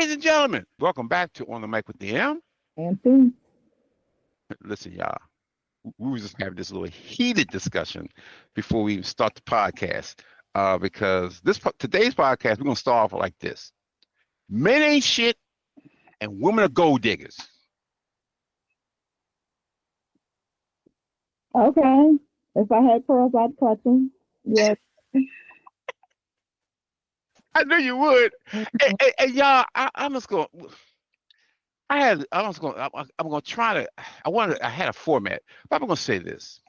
Ladies and gentlemen, welcome back to On the Mic with the M. Anthony. Listen, y'all, we were just having this little heated discussion before we even start the podcast. Because today's podcast, we're gonna start off like this: men ain't shit, and women are gold diggers. Okay. If I had pearls, I'd clutch them. Yes. I knew you would. And y'all, I'm just going. I'm gonna try to. I had a format, but I'm gonna say this.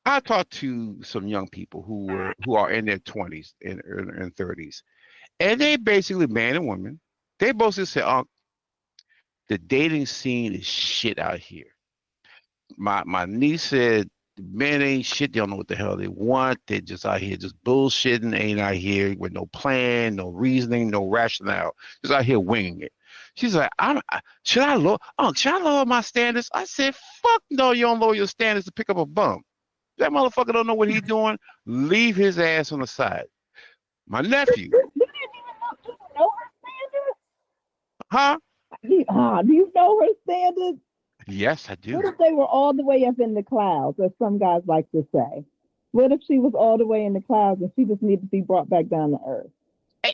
I talked to some young people who are in their 20s and 30s, and they basically, man and woman, they both just say, "Oh, the dating scene is shit out here." My niece said, "Men ain't shit. They don't know what the hell they want. They're just out here just bullshitting. Ain't out here with no plan, no reasoning, no rationale. Just out here winging it." She's like, "Should I lower my standards?" I said, "Fuck no, you don't lower your standards to pick up a bum. That motherfucker don't know what he's doing. Leave his ass on the side." My nephew, You didn't even know her standards? huh? Do you know her standards? Yes, I do. What if they were all the way up in the clouds, as some guys like to say? What if she was all the way in the clouds and she just needed to be brought back down to earth?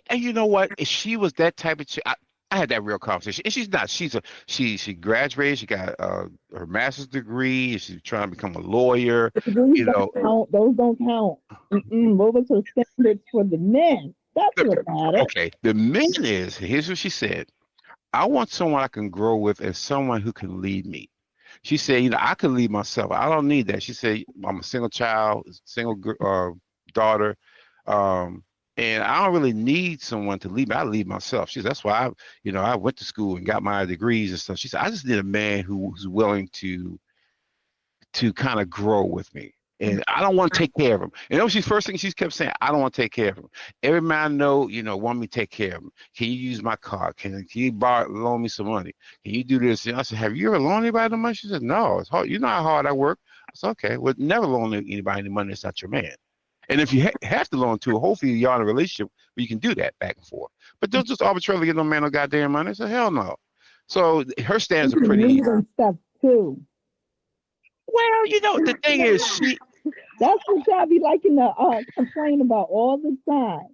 And you know what? If she was that type of chick, I had that real conversation. And she's not. She graduated. She got her master's degree. She's trying to become a lawyer. Those You don't know, count. Those don't count. What was her standards for the men? That's what matters. okay. The men is here's what she said. I want someone I can grow with and someone who can lead me. She said, I can lead myself. I don't need that. She said, I'm a single child, single daughter, um, and I don't really need someone to lead me. I lead myself. She said, that's why I went to school and got my degrees and stuff. She said, I just need a man who's willing to kind of grow with me. And I don't want to take care of him. And that was his first thing she kept saying, I don't want to take care of him. Every man I know, want me to take care of him. Can you use my car? Can you loan me some money? Can you do this? And I said, have you ever loaned anybody the money? She said, no, it's hard. You know how hard I work. I said, okay, well, never loan anybody any money that's not your man. And if you have to loan to, hopefully you're in a relationship where you can do that back and forth. But don't just arbitrarily get no man no goddamn money. I said, hell no. So her standards are pretty. Stuff too. Well, the thing is, That's what y'all be liking to complain about all the time.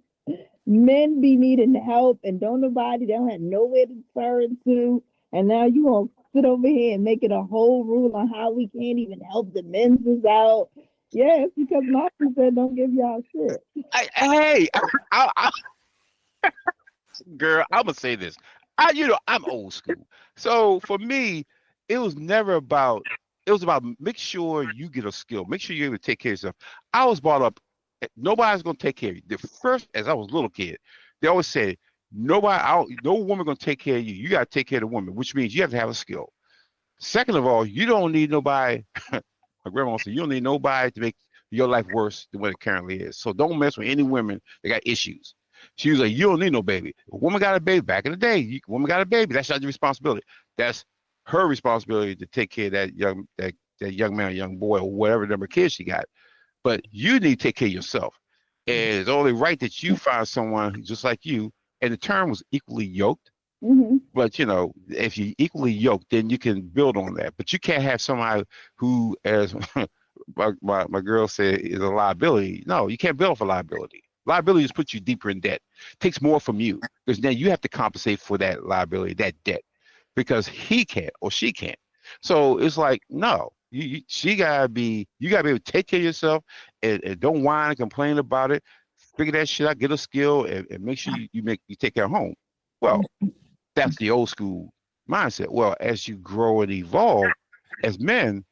Men be needing help and don't they don't have nowhere to turn to. And now you gonna sit over here and make it a whole rule on how we can't even help the men's out. Yes, because Malcolm said don't give y'all shit. Girl, I'm gonna say this. I'm old school. So for me, it was never about. It was about make sure you get a skill. Make sure you're able to take care of yourself. I was brought up. Nobody's gonna take care of you. The first, as I was a little kid, they always said no woman gonna take care of you. You gotta take care of the woman, which means you have to have a skill. Second of all, you don't need nobody. My grandma said you don't need nobody to make your life worse than what it currently is. So don't mess with any women that got issues. She was like, you don't need no baby. A woman got a baby back in the day. Woman got a baby. That's not your responsibility. That's her responsibility to take care of that young man, young boy, or whatever number of kids she got. But you need to take care of yourself. And it's only right that you find someone just like you. And the term was equally yoked. Mm-hmm. But if you're equally yoked, then you can build on that. But you can't have somebody who, as my girl said, is a liability. No, you can't build for liability. Liability just puts you deeper in debt. Takes more from you because then you have to compensate for that liability, that debt, because he can't or she can't. So it's like, no, you gotta be able to take care of yourself and don't whine and complain about it. Figure that shit out, get a skill, and make sure you take care of home. Well, that's the old school mindset. Well, as you grow and evolve, as men,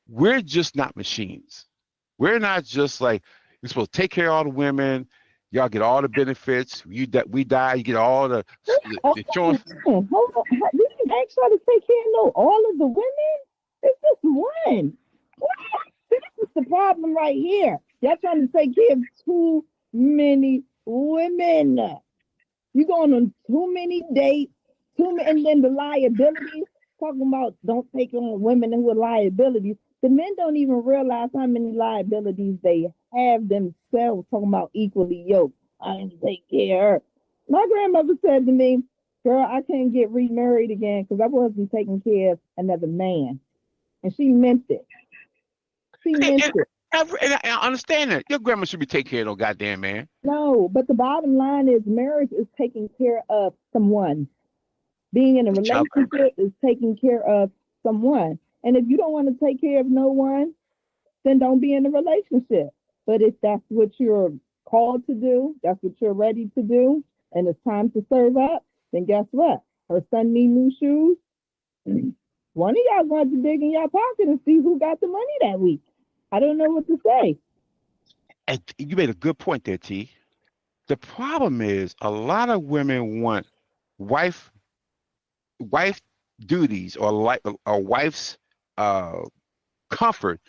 we're just not machines. We're not just like you're supposed to take care of all the women. Y'all get all the benefits. We die, you get all the insurance. Hold on. You didn't ask her to take care of all of the women? It's just one. What? See, this is the problem right here. Y'all trying to take care of too many women. You going on too many dates, and then the liabilities. Talking about don't take on women who are liabilities. The men don't even realize how many liabilities they have themselves. Talking about equally yoked. I didn't take care of her. My grandmother said to me, girl, I can't get remarried again because I wasn't taking care of another man. And she meant it. She And, meant and, it. I understand that. Your grandma should be taking care of no goddamn man. No, but the bottom line is marriage is taking care of someone. Being in a Chuck, relationship is taking care of someone. And if you don't want to take care of no one, then don't be in a relationship. But if that's what you're called to do, that's what you're ready to do, and it's time to serve up, then guess what? Her son need new shoes. One of y'all going to dig in your pocket and see who got the money that week. I don't know what to say. and you made a good point there, T. The problem is a lot of women want wife wife duties or like a wife's uh comfort,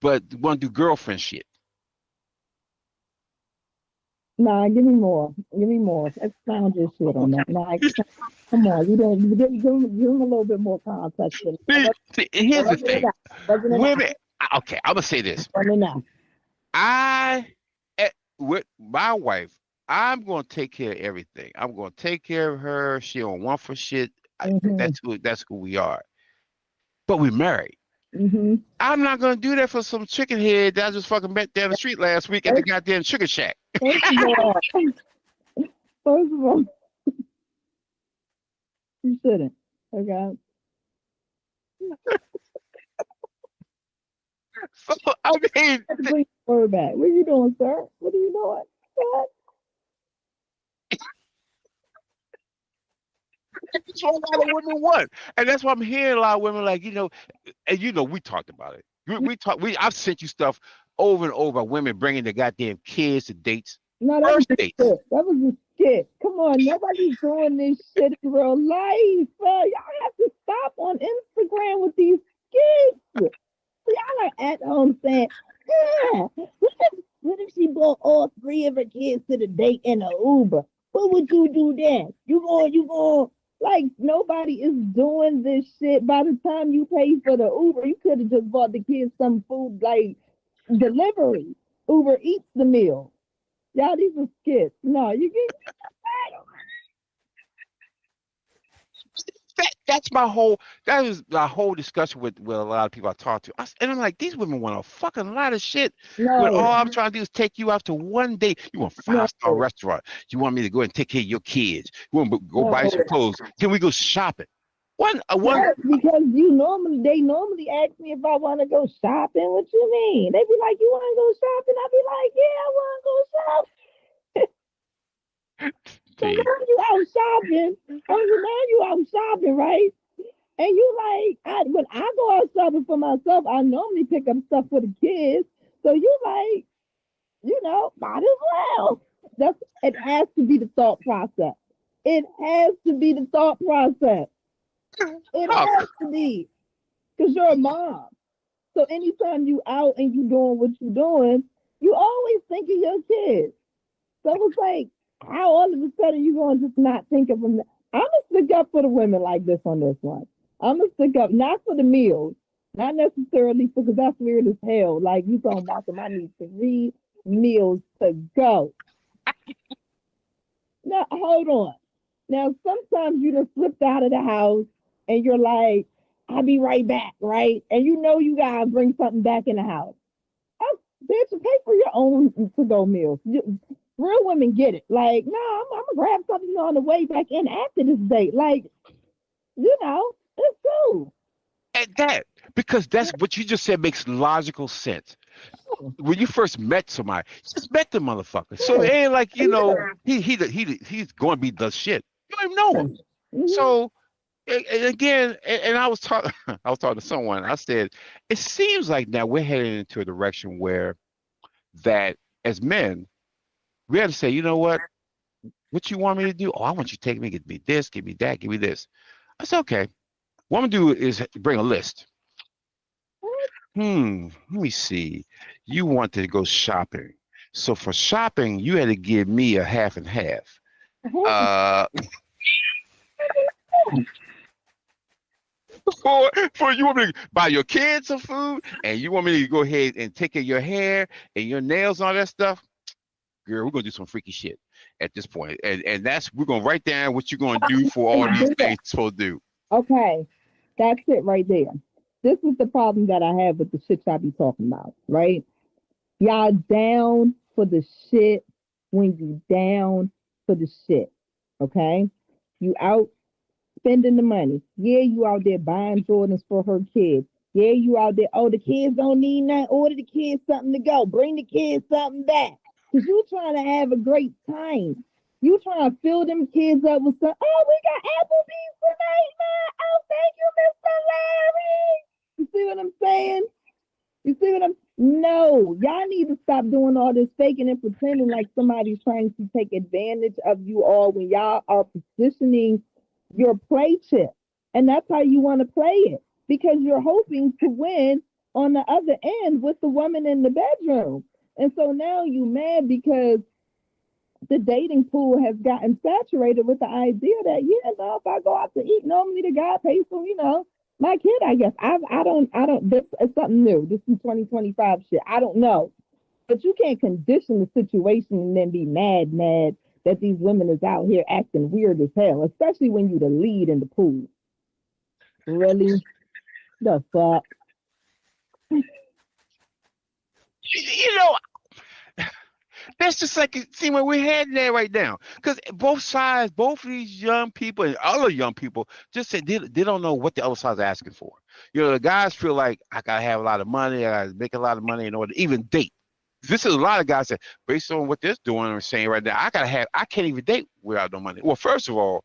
but want to do girlfriend shit. Nah, give me more. Give me more. Expound your shit on that. Nah, come on. You didn't give him a little bit more context. Than that. Here's the Wasn't thing. enough. Wasn't enough. Women, okay, I'm gonna say this. Wasn't enough. I, with my wife, I'm gonna take care of everything. I'm gonna take care of her. She don't want for shit. Mm-hmm. That's who we are. But we married. Mm-hmm. I'm not gonna do that for some chicken head that I just fucking met down the street last week at the goddamn sugar shack. First of all, first of all, you shouldn't. Okay. So I mean, Have to bring your word back. What are you doing, sir? What are you doing? What? that's what a lot of women want, and that's why I'm hearing a lot of women like and we talked about it. We talked. I've sent you stuff over and over. Women bringing their goddamn kids to dates, No, that was first a dates. skit. That was a skit. Come on, nobody's doing this shit in real life. Y'all have to stop on Instagram with these skits. Y'all are at home saying, yeah, what if she brought all three of her kids to the date in an Uber? What would you do then? You going, like, nobody is doing this shit. By the time you pay for the Uber, you could have just bought the kids some food, like, delivery. Uber eats the meal. Y'all, these are skits. No, you get That is my whole discussion with a lot of people I talk to. And I'm like, these women want a fucking lot of shit. When all no, I'm trying to do is take you out to one day. You want no, 5-star restaurant. You want me to go and take care of your kids. You want to go buy you some no. clothes. Can we go shopping? One. Yes, because they normally ask me if I want to go shopping. What you mean? They be like, "You want to go shopping?" I be like, "Yeah, I want to go shopping." So See, now you out shopping. Oh, so now you out shopping, right? And you like, when I go out shopping for myself, I normally pick up stuff for the kids. So you like, might as well. It has to be the thought process. It has to be the thought process. It oh, has to be. Because you're a mom. So anytime you out and you doing what you doing, you always think of your kids. So it's like, how all of a sudden you going to just not think of them? I'm going to stick up for the women like this on this one. I'm going to stick up, not for the meals, not necessarily because that's weird as hell. Like you talking about them, I need 3 meals to go. Now, hold on. Now, sometimes you just slipped out of the house and you're like, I'll be right back, right? And you gotta bring something back in the house. Oh, bitch, pay for your own to-go meals. Real women get it. Like, no, I'm gonna grab something on the way back in after this date. Like, it's cool. and that because that's what you just said makes logical sense. When you first met somebody, you just met the motherfucker. So it ain't like he's going to be the shit. You don't even know him. Mhm. So and again, and I was talking, I was talking to someone. I said, it seems like now we're heading into a direction where that as men, we have to say, you know what you want me to do? Oh, I want you to take me, give me this, give me that, give me this. I said, okay. What I'm gonna do is bring a list. Let me see. You wanted to go shopping. So for shopping, you had to give me a half and half. Uh, for you want me to buy your kids some food, and you want me to go ahead and take care of your hair and your nails and all that stuff. girl, we're gonna do some freaky shit at this point, and that's we're gonna write down what you're gonna do for all these things you're supposed to do. Okay, that's it right there. This is the problem that I have with the shit y'all be talking about, right? Y'all down for the shit when you down for the shit. Okay? You out spending the money. Yeah, you out there buying Jordans for her kids. Yeah, you out there, oh, the kids don't need nothing. Order the kids something to go. Bring the kids something back. Because you trying to have a great time. You trying to fill them kids up with some, oh, we got Applebee's tonight, man. Oh, thank you, Mr. Larry. You see what I'm saying? You see what I'm No, y'all need to stop doing all this faking and pretending like somebody's trying to take advantage of you all when y'all are positioning your play chip. And that's how you want to play it. Because you're hoping to win on the other end with the woman in the bedroom. And so now you mad because the dating pool has gotten saturated with the idea that, yeah, no, if I go out to eat, normally the guy pays for, my kid, I guess. This is something new. This is 2025 shit. I don't know. But you can't condition the situation and then be mad that these women is out here acting weird as hell, especially when you the lead in the pool. Really? The fuck? You know, that's just like see where we're heading there right now. Because both sides, both of these young people and other young people, just said they don't know what the other side's asking for. The guys feel like I gotta have a lot of money, I gotta make a lot of money in order to even date. This is a lot of guys that, based on what they're doing or saying right now, I can't even date without no money. Well, first of all,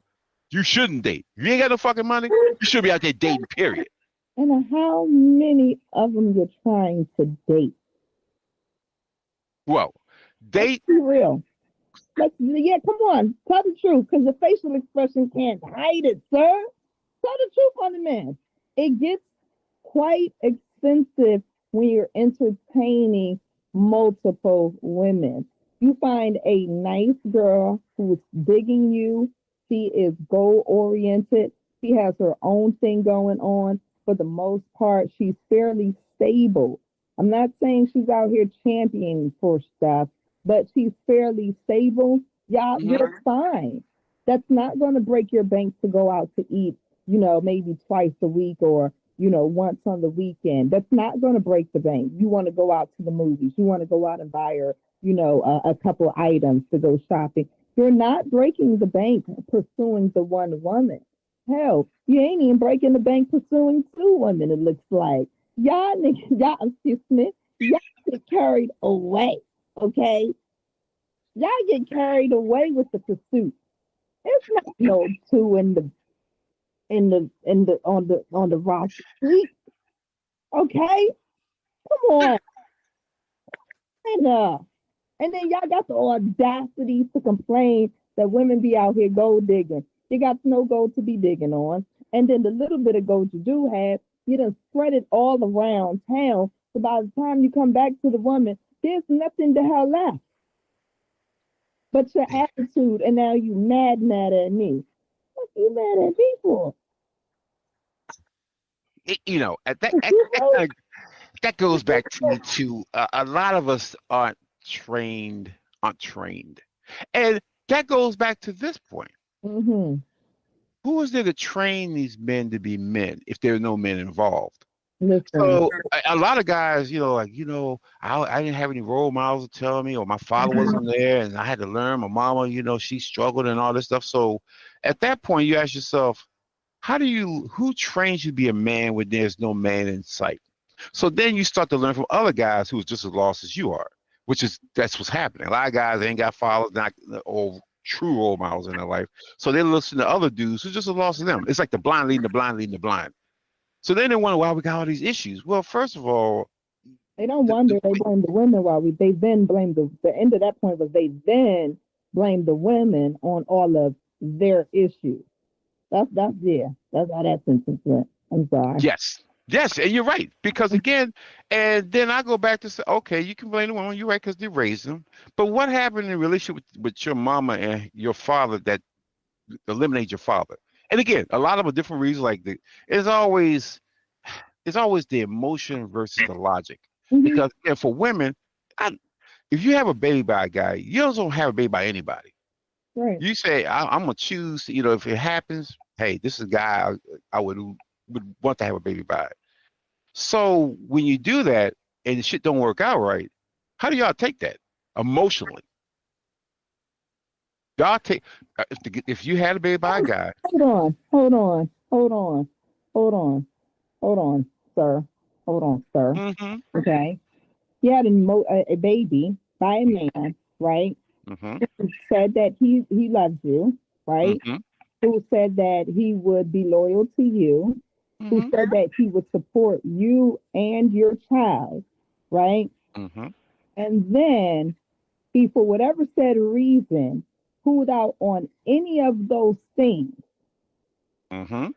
you shouldn't date. If you ain't got no fucking money, you should be out there dating, period. And how many of them you're trying to date? Well, date. Let's be real. Come on. Tell the truth, because the facial expression can't hide it, sir. Tell the truth on the man. It gets quite expensive when you're entertaining multiple women. You find a nice girl who's digging you. She is goal oriented. She has her own thing going on. For the most part, she's fairly stable. I'm not saying she's out here championing for stuff, but she's fairly stable. Y'all, you're fine. That's not going to break your bank to go out to eat, maybe twice a week or, once on the weekend. That's not going to break the bank. You want to go out to the movies. You want to go out and buy her, a couple items to go shopping. You're not breaking the bank pursuing the one woman. Hell, you ain't even breaking the bank pursuing two women, it looks like. Excuse me, y'all get carried away, okay? Y'all get carried away with the pursuit. It's not no two on the rock street. Okay? Come on. And then y'all got the audacity to complain that women be out here gold digging. You got no gold to be digging on. And then the little bit of gold you do have, you done spread it all around town. So by the time you come back to the woman, there's nothing to her left. But your attitude, and now you mad at me. What you mad at me for? That goes back to a lot of us aren't trained, and that goes back to this point. Mm-hmm. Who is there to train these men to be men if there are no men involved? Listen. So a lot of guys, I didn't have any role models to tell me, or my father wasn't there, and I had to learn. My mama, she struggled and all this stuff. So at that point, you ask yourself, who trains you to be a man when there's no man in sight? So then you start to learn from other guys who's just as lost as you are, that's what's happening. A lot of guys ain't got fathers, not or true role models in their life. So they listen to other dudes who just as lost as them. It's like the blind leading the blind leading the blind. So then they wonder why we got all these issues. Well, first of all, they don't wonder. They blame the women they then blame the end of that point was they then blame the women on all of their issues. That's how that sentence went. I'm sorry. Yes, and you're right. Because again, and then I go back to say, okay, you can blame the woman, you're right, because they raised them. But what happened in the relationship with your mama and your father that eliminates your father? And again, a lot of them are different reasons. Like it's always the emotion versus the logic. Mm-hmm. Because for women, if you have a baby by a guy, you don't have a baby by anybody. Right. You say, I'm gonna choose. If it happens, hey, this is a guy I would want to have a baby by. So when you do that and the shit don't work out right, how do y'all take that emotionally? Y'all take if you had a baby by a guy. Hold on. Hold on. Hold on. Hold on. Hold on, sir. Hold on, sir. Mm-hmm. Okay. You had a baby by a man, right? Mm-hmm. Who said that he loves you, right? Mm-hmm. Who said that he would be loyal to you, who Mm-hmm. said that he would support you and your child, right? Mm-hmm. And then he, for whatever said reason, pulled out on any of those things. Mm-hmm.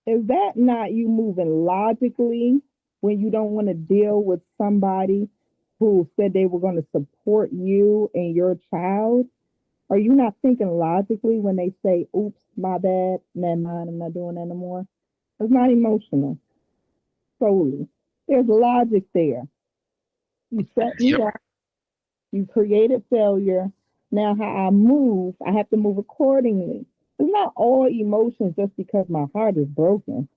Is that not you moving logically when you don't want to deal with somebody who said they were going to support you and your child? Are you not thinking logically when they say, oops, my bad, never mind, I'm not doing that no more? It's not emotional solely. There's logic there. You set me Yep. up, you created failure. Now, how I move, I have to move accordingly. It's not all emotions just because my heart is broken,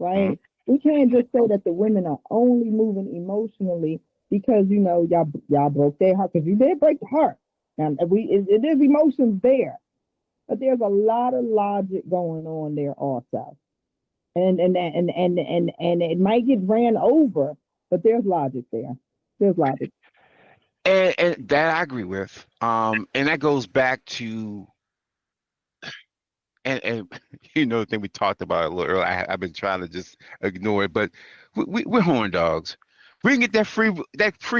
Mm-hmm. right? We can't just say that the women are only moving emotionally because y'all broke their heart because you did break the heart. And it is emotions there, but there's a lot of logic going on there also, and it might get ran over, but there's logic there. There's logic. And that I agree with. And that goes back to and the thing we talked about a little earlier. I've been trying to just ignore it, but we're horn dogs. We can get that free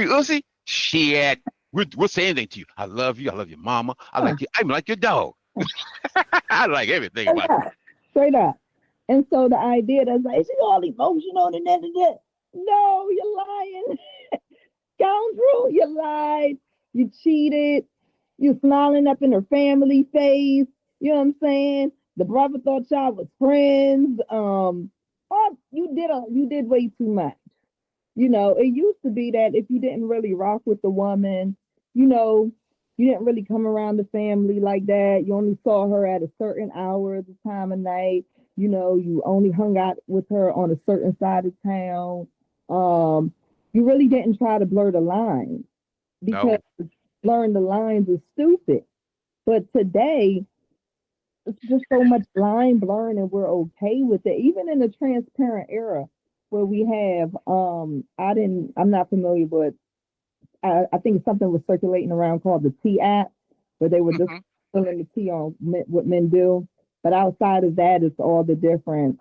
Uzi. Shit, we'll say anything to you. I love you. I love your mama. I Huh. like you. I'm like your dog. I like everything Straight about you. up, straight up. And so the idea that's like she's all emotional and that. No, you're lying. Scoundrel, you lied, you cheated, you smiling up in her family face. You know what I'm saying? The brother thought y'all was friends. You did way too much. It used to be that if you didn't really rock with the woman, you know, you didn't really come around the family like that. You only saw her at a certain hour at the time of night. You only hung out with her on a certain side of town. You really didn't try to blur the lines because No. blurring the lines is stupid. But today, it's just so much line blurring and we're okay with it. Even in the transparent era where we have I'm not familiar, but I think something was circulating around called the T app, where they were just Hmm. filling the T on what men do. But outside of that, it's all the different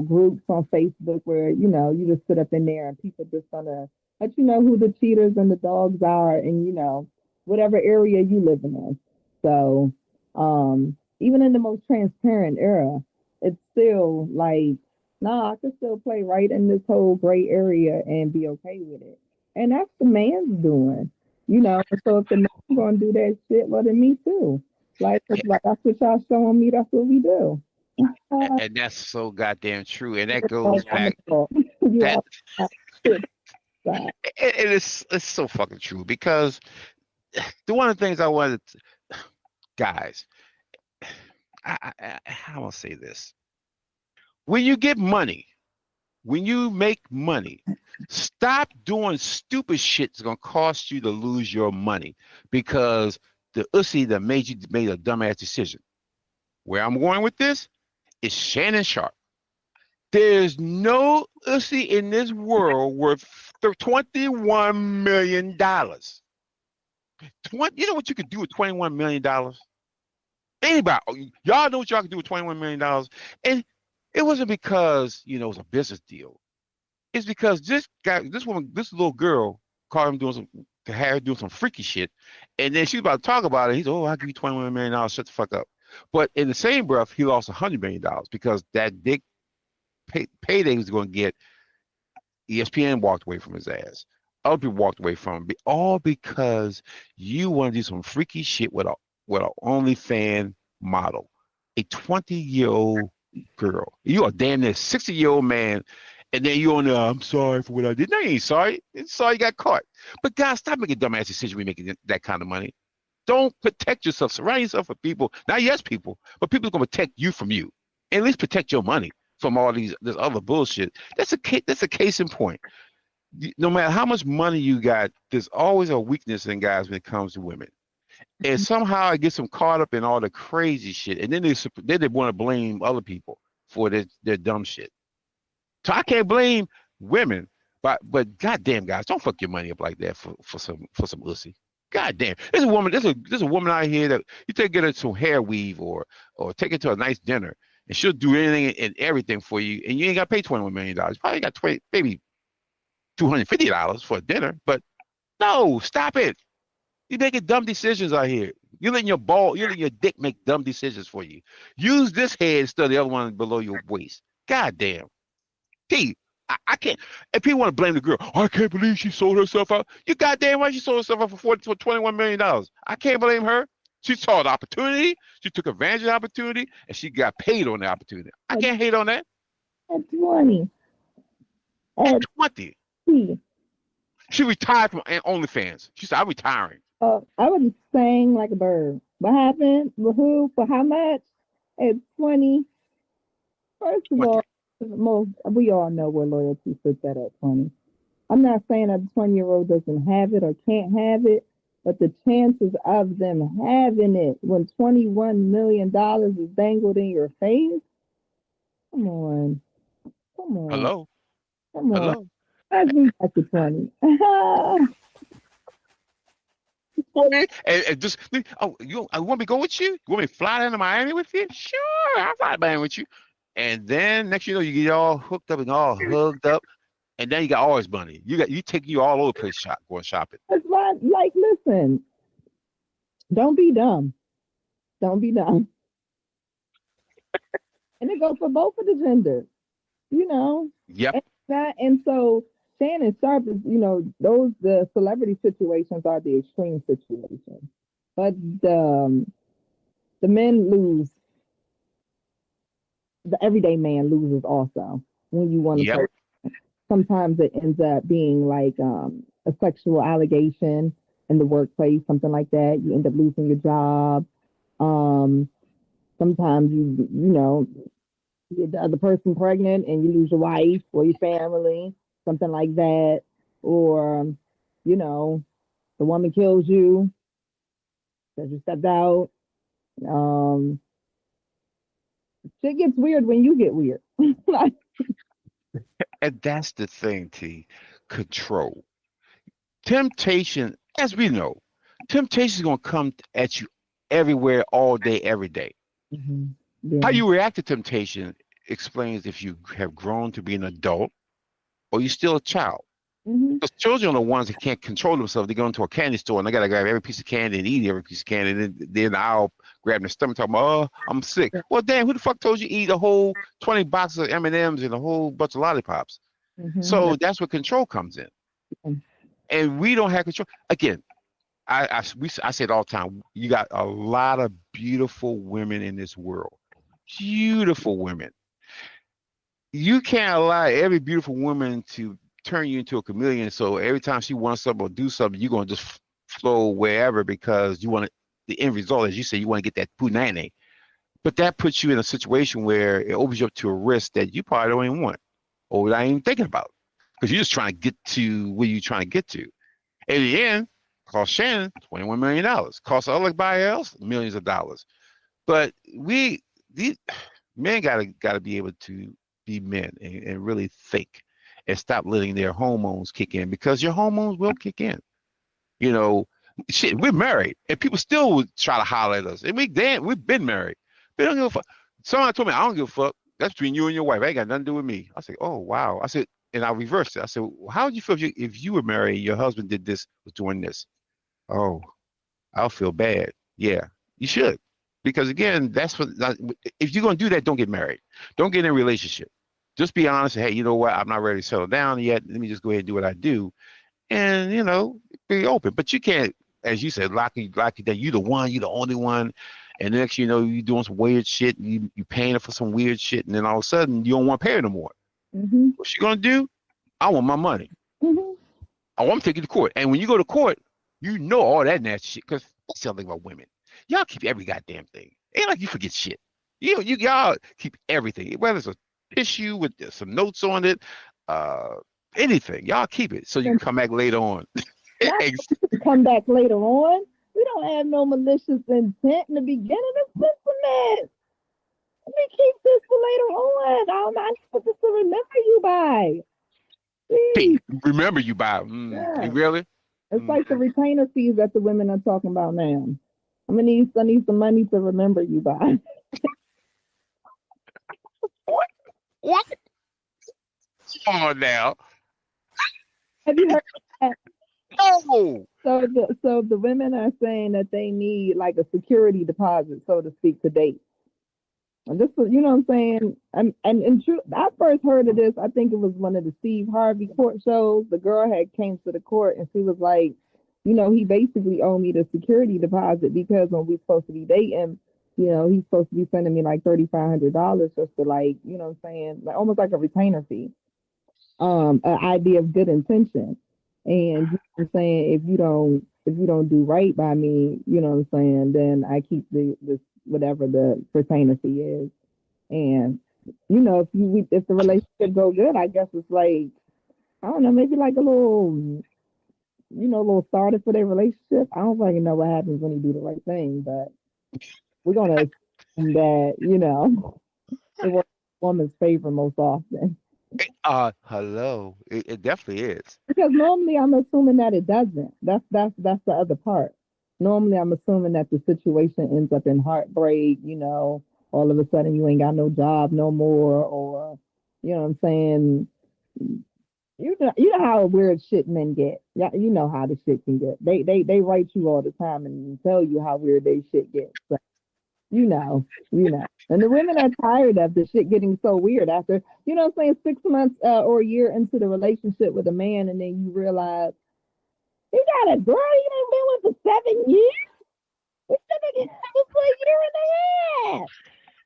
groups on Facebook where you just sit up in there and people just gonna let you know who the cheaters and the dogs are, and whatever area you live in. So even in the most transparent era, it's still like, nah, I can still play right in this whole gray area and be okay with it. And that's the man's doing. So if the man's gonna do that shit, well then me too. Like, Yeah, that's what y'all showing me, that's what we do. and that's so goddamn true. And that Oh, goes I'm a back fault. You that are side. it's so fucking true because the one of the things I wanted, guys, how I'll say this: when you get money, when you make money, stop doing stupid shit that's gonna cost you to lose your money because the ussy that made a dumbass decision. Where I'm going with this is Shannon Sharp. There's no ussy in this world worth $21 million. You know what you could do with $21 million? Anybody, y'all know what y'all can do with $21 million, and it wasn't because it was a business deal. It's because this guy, this woman, this little girl caught him doing some freaky shit, and then she was about to talk about it. He's, oh, I'll give you $21 million. Shut the fuck up. But in the same breath, he lost $100 million because that big payday he was going to get. ESPN walked away from his ass. Other people walked away from him, all because you want to do some freaky shit with a OnlyFans model, a 20-year-old girl. You are damn near 60-year-old man, And then you on the, I'm sorry for what I did. No, you ain't sorry. It's sorry you got caught. But guys, stop making dumbass decisions when you're making that kind of money. Don't protect yourself. Surround yourself with people, not yes people, but people are gonna protect you from you. At least protect your money from all this other bullshit. That's a case in point. No matter how much money you got, there's always a weakness in guys when it comes to women. And somehow it gets them caught up in all the crazy shit, and then they want to blame other people for their dumb shit. So I can't blame women, but goddamn guys, don't fuck your money up like that for some pussy. God damn. There's a woman out here that you take get her some hair weave or take her to a nice dinner and she'll do anything and everything for you and you ain't got to pay $21 million. Probably got 20 maybe $250 for a dinner, but no, stop it. You're making dumb decisions out here. You're letting your dick make dumb decisions for you. Use this head instead of the other one below your waist. God damn. T, I can't. If people want to blame the girl, I can't believe she sold herself out. You goddamn right she sold herself out for $21 million. I can't blame her. She saw the opportunity. She took advantage of the opportunity, and she got paid on the opportunity. I can't hate on that. At 20. At At 20, 20. she retired from OnlyFans. She said, "I'm retiring." I was sang like a bird. What happened? For who? For how much? At 20. First of 20. all, we all know where loyalty sits at 20. I'm not saying that a 20-year-old doesn't have it or can't have it, but the chances of them having it when $21 million is dangled in your face, come on, come on, Hello, come on. hello. Let's be back to 20. 20, and just I want me to go with you? You want me to fly down to Miami with you? Sure, I'll fly to Miami with you. And then next you know you get all hooked up and all hugged up, and then you got all his money. You take you all over the place going shopping. That's why, like, listen, don't be dumb. Don't be dumb. And it goes for both of the genders, you know. Yep. And so Shannon Sharp is, those the celebrity situations are the extreme situations. But the men lose, the everyday man loses also when you want to Yep. play. Sometimes it ends up being like a sexual allegation in the workplace, something like that. You end up losing your job. Sometimes you get the other person pregnant and you lose your wife or your family, something like that. Or, the woman kills you because you stepped out. Um, Shit gets weird when you get weird. Like, And that's the thing, T. Control. Temptation, as we know, temptation is gonna come at you everywhere, all day, every day. mhm, How yeah. you react to temptation explains if you have grown to be an adult or you're still a child. Hmm. Because children are the ones that can't control themselves. They go into a candy store and they gotta grab every piece of candy and eat every piece of candy. And then they're in the aisle grabbing their stomach, talking about, "Oh, I'm sick." Well, damn, who the fuck told you to eat a whole 20 boxes of M&Ms and a whole bunch of lollipops? Hmm. So that's where control comes in, and we don't have control. Again, I say it all the time. You got a lot of beautiful women in this world, beautiful women. You can't allow every beautiful woman to turn you into a chameleon. So every time she wants something or do something, you're gonna just flow wherever because you want to. The end result, as you say, you want to get that punani. But that puts you in a situation where it opens you up to a risk that you probably don't even want or not even thinking about because you're just trying to get to where you're trying to get to. In the end, cost Shannon $21 million, cost everybody else millions of dollars. But these men gotta be able to be men and really think and stop letting their hormones kick in because your hormones will kick in. You know, shit, we're married and people still would try to holler at us. And we've been married. They don't give a fuck. Somebody told me I don't give a fuck. That's between you and your wife. It ain't got nothing to do with me. I said, oh wow. I said, and I reversed it. I said, well, how would you feel if you were married and your husband did this, was doing this? Oh, I'll feel bad. Yeah, you should. Because again, that's what if you're gonna do that, don't get married. Don't get in a relationship. Just be honest. Hey, you know what? I'm not ready to settle down yet. Let me just go ahead and do what I do, and be open. But you can't, as you said, lock you that you the one, you the only one, and next you know you doing some weird shit. You paying her for some weird shit, and then all of a sudden you don't want to pay her no more. Mhm. What's she gonna do? I want my money. Mhm. I want to take you to court. And when you go to court, you know all that nasty shit. Because that's the other thing about women. Y'all keep every goddamn thing. Ain't like you forget shit. Y'all keep everything. Whether it's a tissue with some notes on it, uh, anything. Y'all keep it so you can And come back later on. not to come back later on. We don't have no malicious intent in the beginning of this. Let me keep this for later on. I need for this to remember you by. Please. Remember you buy. Yeah. Really? It's Mm. like the retainer fees that the women are talking about now. I need some money to remember you by. What? What? Come on now. Have you heard that? No. So the women are saying that they need like a security deposit, so to speak, to date. And this was, you know what I'm saying? And true, I first heard of this. I think it was one of the Steve Harvey court shows. The girl had came to the court and she was like, he basically owed me the security deposit because when we supposed to be dating, he's supposed to be sending me like $3,500 just to like, what I'm saying, like almost like a retainer fee. An idea of good intention. And I'm saying if you don't do right by me, you know what I'm saying, then I keep this whatever the retainer fee is. And if the relationship go good, I guess it's like I don't know, maybe like a little starter for their relationship. I don't fucking know what happens when you do the right thing, but we're gonna assume that it works in a woman's favor most often. Hello. It definitely is. Because normally I'm assuming that it doesn't. That's the other part. Normally I'm assuming that the situation ends up in heartbreak, all of a sudden you ain't got no job no more, or you know what I'm saying? You know how weird shit men get. Yeah, you know how the shit can get. They write you all the time and tell you how weird they shit gets. So, you know. And the women are tired of the shit getting so weird after, 6 months or a year into the relationship with a man, and then you realize you got a girl you done been with for 7 years. We been together for a year and a half.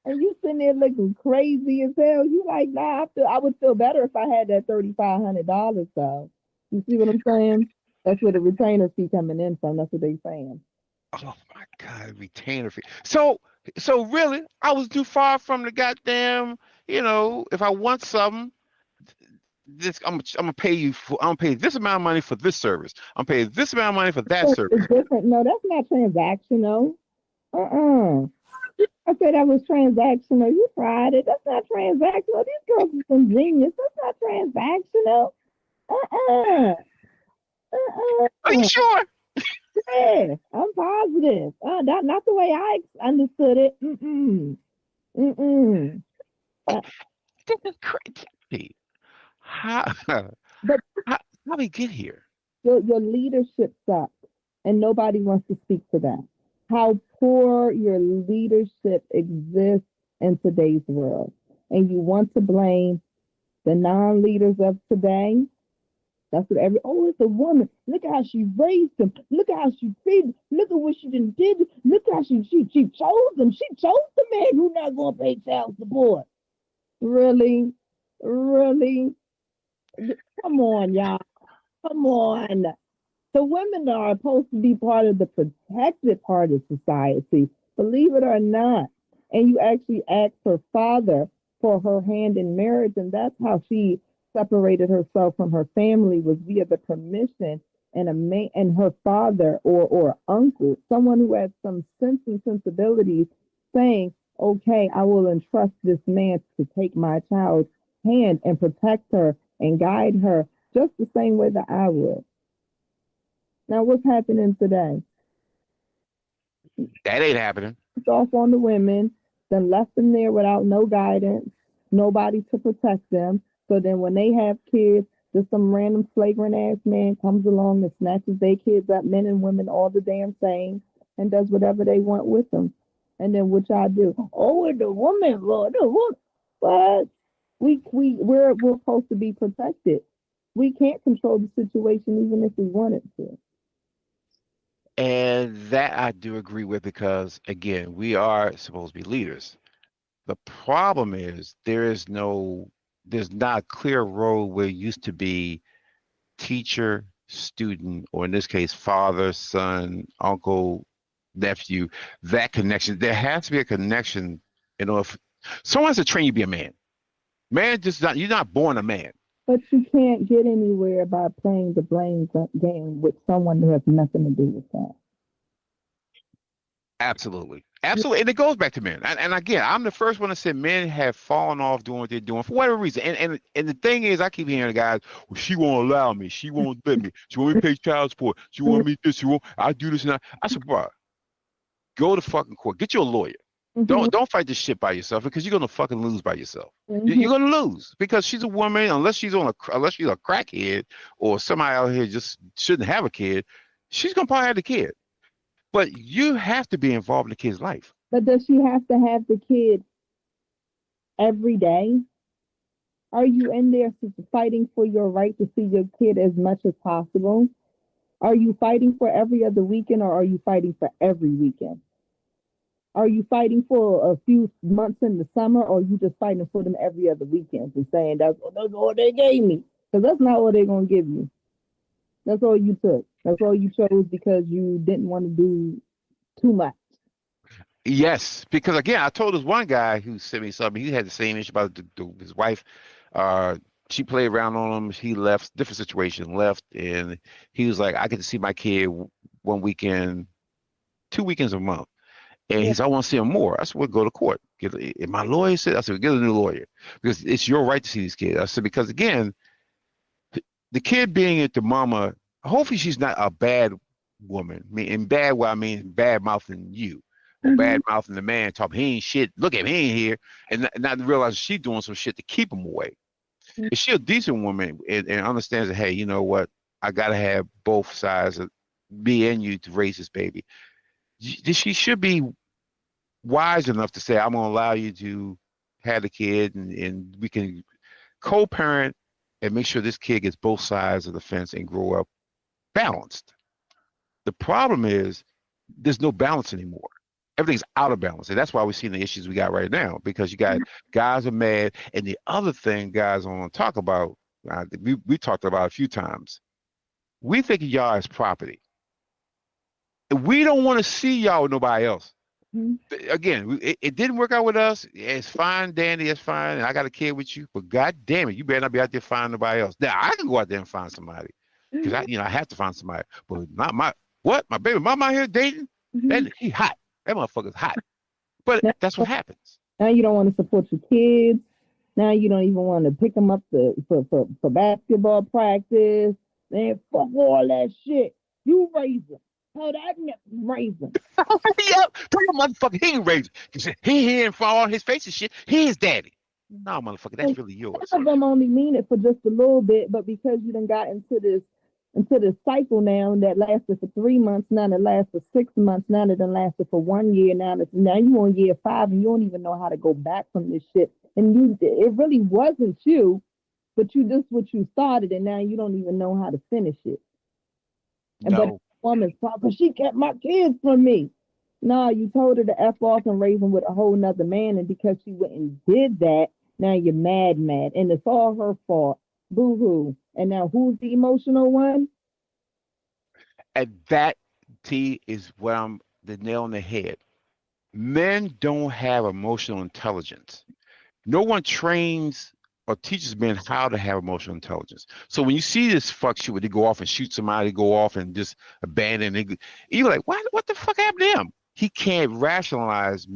And you sitting there looking crazy as hell. You like, nah, I would feel better if I had that $3,500 though. You see what I'm saying? That's where the retainer fee coming in from. That's what they saying. Oh my God, retainer fee. So really, I was too far from the goddamn. If I want something, this I'm gonna pay you for. I'm gonna pay this amount of money for this service. I'm paying this amount of money for that So service. it's different. No, that's not transactional. Uh-uh. I said that was transactional. You tried it. That's not transactional. These girls are some genius. That's not transactional. Uh-uh. Are you Uh-uh. sure? Yeah, I'm positive. Not the way I understood it. Mm-mm. Mm-mm. Uh, This is crazy. How but how how we get here? your leadership sucks, and nobody wants to speak to that. How poor your leadership exists in today's world, and you want to blame the non-leaders of today. That's what it's a woman. Look at how she raised him. Look at how she feed him. Look at what she did. Look how she chose him. She chose the man who's not gonna pay child support. Really? Really? Come on, y'all. Come on. The women are supposed to be part of the protected part of society, believe it or not. And you actually asked her father for her hand in marriage, and that's how she separated herself from her family was via the permission and a man and her father or uncle, someone who had some sense and sensibilities, saying, "Okay, I will entrust this man to take my child's hand and protect her and guide her just the same way that I would." Now, what's happening today? That ain't happening. It's off on the women, then left them there without no guidance, nobody to protect them. So then when they have kids, just some random flagrant ass man comes along and snatches their kids up, men and women all the damn same, and does whatever they want with them. And then what y'all do? Oh, it's the woman, Lord, the woman. But we're supposed to be protected. We can't control the situation even if we wanted to. And that I do agree with because again, we are supposed to be leaders. The problem is there is no there's not a clear road where it used to be teacher, student, or in this case, father, son, uncle, nephew, that connection. There has to be a connection. If someone has to train you to be a man, man just not, you're not born a man. But you can't get anywhere by playing the blame game with someone who has nothing to do with that. Absolutely. Absolutely. And it goes back to men. And again, I'm the first one to say men have fallen off doing what they're doing for whatever reason. And the thing is, I keep hearing the guys, well, she won't allow me. She won't let me. She won't pay child support. She won't me this. She won't. I do this and that. I said, bro, go to fucking court. Get you a lawyer. Mm-hmm. Don't fight this shit by yourself because you're gonna fucking lose by yourself. Mm-hmm. You're gonna lose because she's a woman. Unless she's a crackhead or somebody out here just shouldn't have a kid, she's gonna probably have the kid. But you have to be involved in the kid's life. But does she have to have the kid every day? Are you in there fighting for your right to see your kid as much as possible? Are you fighting for every other weekend or are you fighting for every weekend? Are you fighting for a few months in the summer or are you just fighting for them every other weekend and saying that's all they gave me? Because that's not what they're going to give you. That's all you took. That's all you chose because you didn't want to do too much. Yes, because again, I told this one guy who sent me something. He had the same issue about his wife. She played around on him. He left, different situation, left, and he was like, "I get to see my kid one weekend, 2 weekends a month." And Yeah. he said, "I want to see him more." I said, "We'll go to court." And my lawyer said, "I said, get a new lawyer because it's your right to see these kids." I said, "Because again, the kid being at the mama, hopefully she's not a bad woman. I mean, in bad, well, I mean bad mouthing you." Or Mm-hmm. bad mouthing the man, talking, he ain't shit. Look at him, he ain't here, and not realize she's doing some shit to keep him away. If she a decent woman and understands that, hey, you know what, I gotta have both sides of me and you to raise this baby. She should be wise enough to say, I'm gonna allow you to have the kid, and we can co-parent and make sure this kid gets both sides of the fence and grow up balanced. The problem is there's no balance anymore. Everything's out of balance. And that's why we're seeing the issues we got right now, because you got guys are mad. And the other thing guys want to talk about, we talked about a few times, we think of y'all as property. We don't want to see y'all with nobody else. Mm-hmm. Again, it didn't work out with us. It's fine, Danny, it's fine. And I got a kid with you, but God damn it, you better not be out there finding nobody else. Now, I can go out there and find somebody because I have to find somebody, but not my baby mama out here dating? Mm-hmm. He hot. That motherfucker's hot. But that's what happens. Now you don't want to support your kids. Now you don't even want to pick them up for basketball practice. Man, fuck all that shit. You raise them. Oh, that raise them. Yep. Tell your motherfucker he ain't raised. He here in front of all his face and shit. He is daddy. No, motherfucker, that's really yours. Some of them only mean it for just a little bit, but because you done got into this cycle now that lasted for 3 months, now that lasts for 6 months, now that done lasted for 1 year, now you on year 5 and you don't even know how to go back from this shit. And it really wasn't you, but what you started, and now you don't even know how to finish it. No. But woman's fault because she kept my kids from me. No, you told her to F off and raise them with a whole nother man, and because she went and did that, now you're mad, and it's all her fault. Boo-hoo. And now who's the emotional one? And that, T, is where I'm the nail on the head. Men don't have emotional intelligence. No one trains or teaches men how to have emotional intelligence. So when you see this fuck shit where they go off and shoot somebody, go off and just abandon it, you're like, what the fuck happened to him? He can't rationalize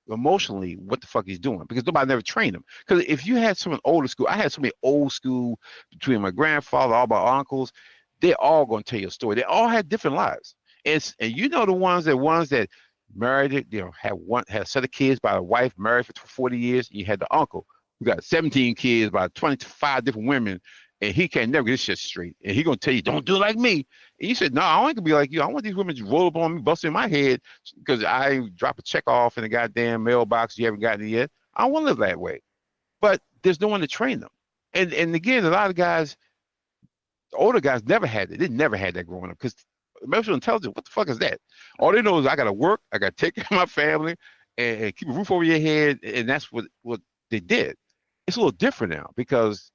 emotionally what the fuck he's doing because nobody never trained him. Because if you had someone older school, I had so many old school between my grandfather, all my uncles, they're all going to tell you a story. They all had different lives. And you know the ones that married it, had a set of kids by a wife married for 40 years. And you had the uncle who got 17 kids by 25 different women, and he can't never get his shit straight. And he gonna tell you, don't do it like me. And you said, no, I want to be like you. I want these women to roll up on me, bust in my head because I drop a check off in the goddamn mailbox. You haven't gotten it yet. I don't want to live that way. But there's no one to train them. And again, a lot of guys, the older guys never had it. They never had that growing up because emotional intelligence, what the fuck is that? All they know is I got to work, I got to take care of my family and keep a roof over your head. And that's what they did. it's a little different now because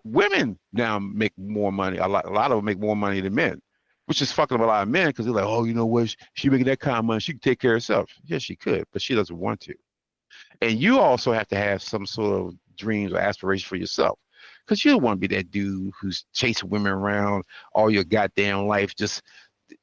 women now make more money. A lot of them make more money than men, which is fucking up a lot of men because they're like, oh, you know what? She making that kind of money. She can take care of herself. Yes, she could, but she doesn't want to. And you also have to have some sort of dreams or aspirations for yourself. Because you don't want to be that dude who's chasing women around all your goddamn life, just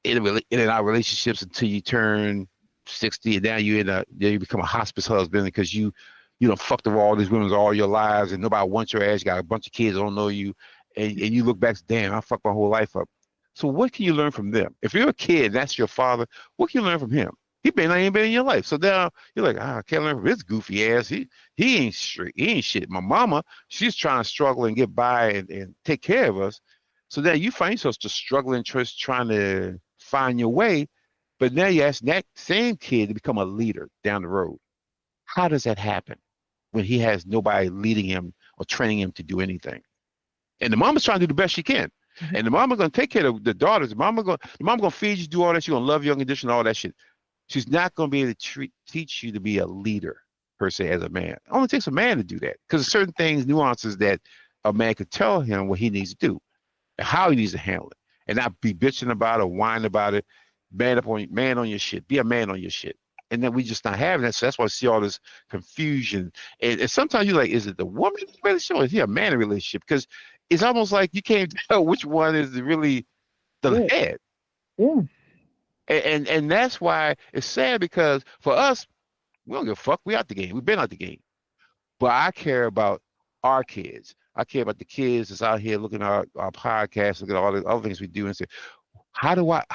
in and out relationships until you turn 60, and now you become a hospice husband because you know fucked with all these women all your lives and nobody wants your ass. You got a bunch of kids that don't know you, and you look back, damn, I fucked my whole life up. So what can you learn from them? If you're a kid, and that's your father. What can you learn from him? He may not even been in your life. So now you're like, I can't learn from his goofy ass. He ain't straight. He ain't shit. My mama, she's trying to struggle and get by and take care of us. So now you find yourself just struggling, just trying to find your way. But now you ask that same kid to become a leader down the road. How does that happen when he has nobody leading him or training him to do anything? And the mama's trying to do the best she can. And the mama gonna take care of the daughters. The mama gonna feed you, do all that. She's gonna love you unconditional, all that shit. She's not gonna be able to teach you to be a leader per se as a man. It only takes a man to do that because there's certain things, nuances that a man could tell him what he needs to do and how he needs to handle it, and not be bitching about it, whining about it. Man on your shit. Be a man on your shit. And then we just not having that. So that's why I see all this confusion. And sometimes you're like, is it the woman relationship or is he a man relationship? Because it's almost like you can't tell which one is really the Yeah. head. Yeah. And that's why it's sad because for us, we don't give a fuck. We out the game. We've been out the game. But I care about our kids. I care about the kids that's out here looking at our podcasts, looking at all the other things we do and say, how do I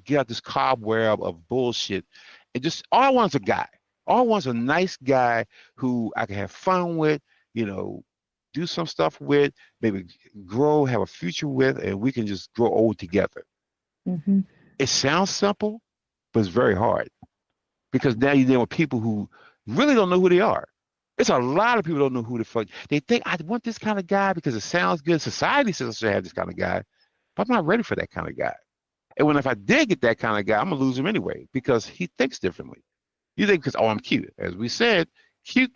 get out this cobweb of bullshit? And just all I want is a guy. All I want is a nice guy who I can have fun with, you know, do some stuff with, maybe grow, have a future with, and we can just grow old together. Mm-hmm. It sounds simple, but it's very hard because now you're dealing with people who really don't know who they are. It's a lot of people don't know who the fuck they think. I want this kind of guy because it sounds good. Society says I should have this kind of guy, but I'm not ready for that kind of guy. And when if I did get that kind of guy, I'm gonna lose him anyway because he thinks differently. You think because oh I'm cute, as we said, cute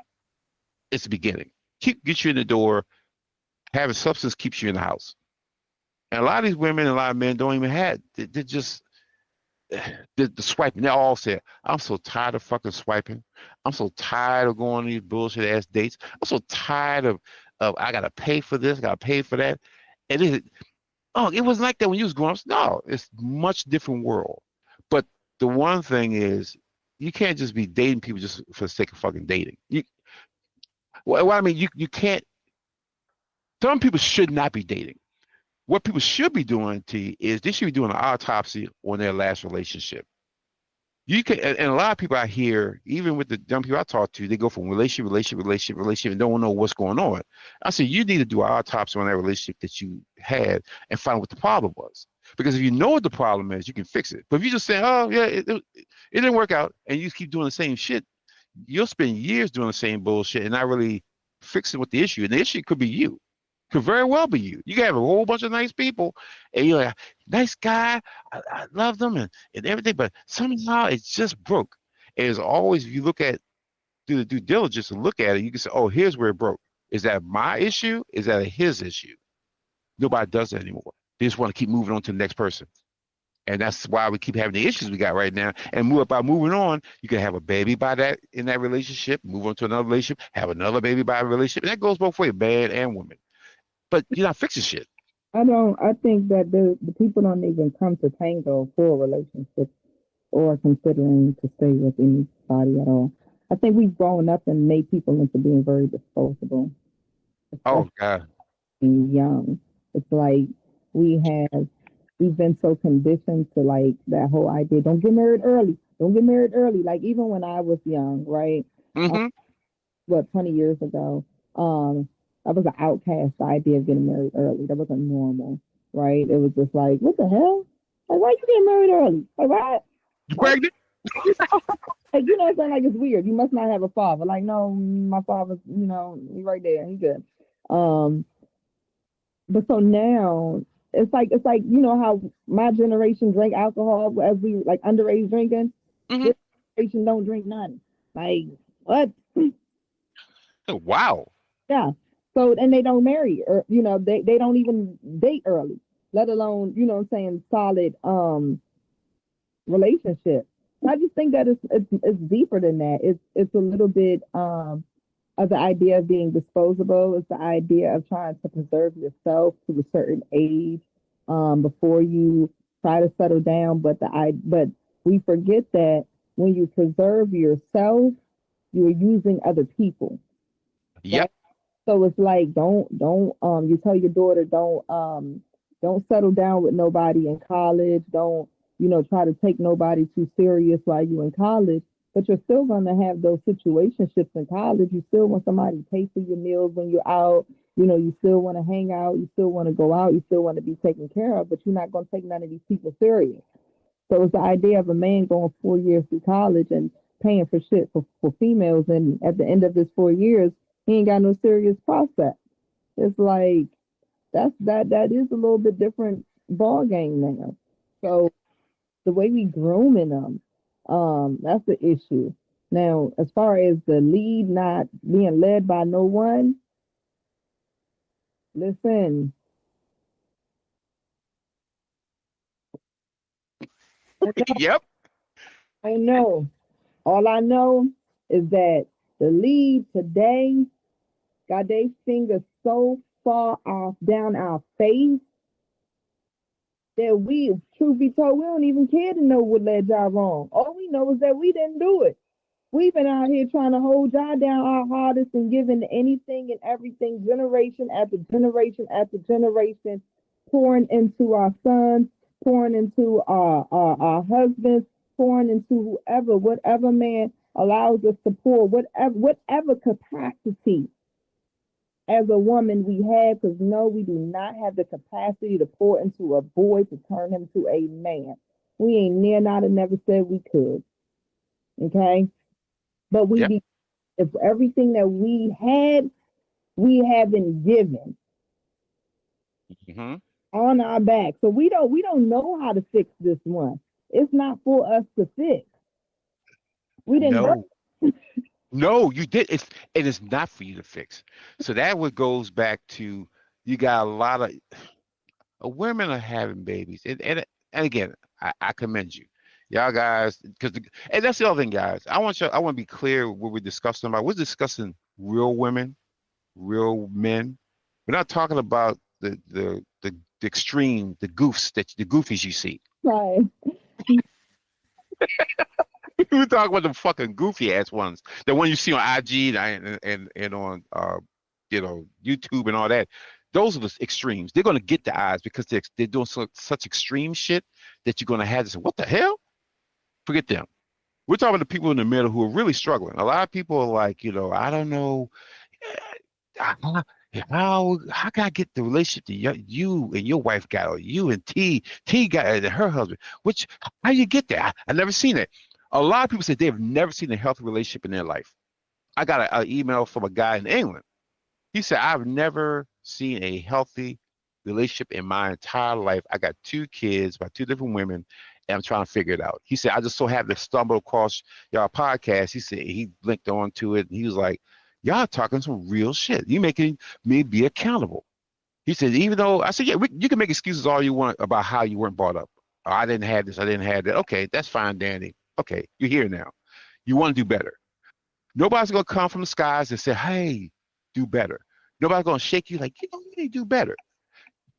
is the beginning. Cute gets you in the door. Having substance keeps you in the house. And a lot of these women and a lot of men don't even have. They're just the swiping. They all say, "I'm so tired of fucking swiping. I'm so tired of going on these bullshit ass dates. I'm so tired of I gotta pay for this, I gotta pay for that." And it wasn't like that when you was growing up. No, it's much different world. But the one thing is, you can't just be dating people just for the sake of fucking dating. Well, I mean, you can't. Some people should not be dating. What people should be doing, T, is they should be doing an autopsy on their last relationship. You can, and a lot of people out here, even with the dumb people I talk to, they go from relationship, and don't know what's going on. I say you need to do an autopsy on that relationship that you had and find what the problem was. Because if you know what the problem is, you can fix it. But if you just say, "Oh yeah, it didn't work out," and you keep doing the same shit, you'll spend years doing the same bullshit and not really fixing what the issue. And the issue could be you. Could very well be you. You can have a whole bunch of nice people, and you're like, nice guy, I love them and everything, but somehow it's just broke. And it's always, if you look at, do the due diligence and look at it, you can say, oh, here's where it broke. Is that my issue? Is that his issue? Nobody does that anymore. They just want to keep moving on to the next person. And that's why we keep having the issues we got right now. And by moving on, you can have a baby by that in that relationship, move on to another relationship, have another baby by a relationship. And that goes both ways, man and woman. But you're not fixing shit. I think that the people don't even come to tango for relationships or considering to stay with anybody at all. I think we've grown up and made people into being very disposable, Oh especially God. young. It's like we have we've been so conditioned to like that whole idea. Don't get married early. Don't get married early. Like even when I was young, right? Mm-hmm. 20 years ago, that was an outcast the idea of getting married early. That wasn't normal, right? It was just like, what the hell? Like, why you getting married early? Like, why? You Like, pregnant? like you know, it's like it's weird. You must not have a father. Like, no, my father's, he's right there. He's good. Um, but so now it's like how my generation drank alcohol as we like underage drinking. Mm-hmm. This generation don't drink none. Like what? Wow. Yeah. So, and they don't marry, or they don't even date early, let alone, what I'm saying, solid relationship. I just think that it's deeper than that. It's a little bit of the idea of being disposable. It's the idea of trying to preserve yourself to a certain age before you try to settle down. But we forget that when you preserve yourself, you're using other people, right? Yep. So it's like don't you tell your daughter don't settle down with nobody in college. Don't try to take nobody too serious while you in college. But you're still gonna have those situationships in college. You still want somebody to pay for your meals when you're out. You still want to hang out. You still want to go out. You still want to be taken care of. But you're not gonna take none of these people serious. So it's the idea of a man going 4 years through college and paying for shit for females, and at the end of his 4 years, he ain't got no serious prospect. It's like that is a little bit different ball game now. So the way we grooming them, that's the issue. Now, as far as the lead not being led by no one, listen, Yep. I don't know. All I know is that the lead today got their fingers so far off down our face that we, truth be told, we don't even care to know what led y'all wrong. All we know is that we didn't do it. We've been out here trying to hold y'all down our hardest and giving anything and everything, generation after generation after generation, pouring into our sons, pouring into our husbands, pouring into whoever, whatever man allows us to pour, whatever capacity as a woman we have, because no, we do not have the capacity to pour into a boy to turn him to a man. We ain't near not and never said we could. Okay. But Yep. if everything that we haven't given Hmm. on our back. So we don't know how to fix this one. It's not for us to fix. We didn't birth. No. No, you did. It's not for you to fix. So that what goes back to you got a lot of women are having babies, and again, I commend you, y'all guys, because and that's the other thing, guys. I want to be clear what we're discussing about. We're discussing real women, real men. We're not talking about the extreme, the goofies you see. Right. We're talking about the fucking goofy ass ones, the one you see on IG and on YouTube and all that. Those are the extremes. They're gonna get the eyes because they're doing such extreme shit that you're gonna have to say, what the hell? Forget them. We're talking to the people in the middle who are really struggling. A lot of people are like, I don't know, how how can I get the relationship that you and your wife got, or you and T got and her husband? Which how you get there? I never seen it. A lot of people say they've never seen a healthy relationship in their life. I got an email from a guy in England. He said, I've never seen a healthy relationship in my entire life. I got two kids by two different women, and I'm trying to figure it out. He said, I just so happened to stumble across y'all podcast. He said he linked onto it, and he was like, y'all talking some real shit. You making me be accountable. He said, even though I said, yeah, you can make excuses all you want about how you weren't brought up. Oh, I didn't have this, I didn't have that. Okay, that's fine, Danny. Okay, you're here now. You want to do better. Nobody's gonna come from the skies and say, "Hey, do better." Nobody's gonna shake you like, you need to do better.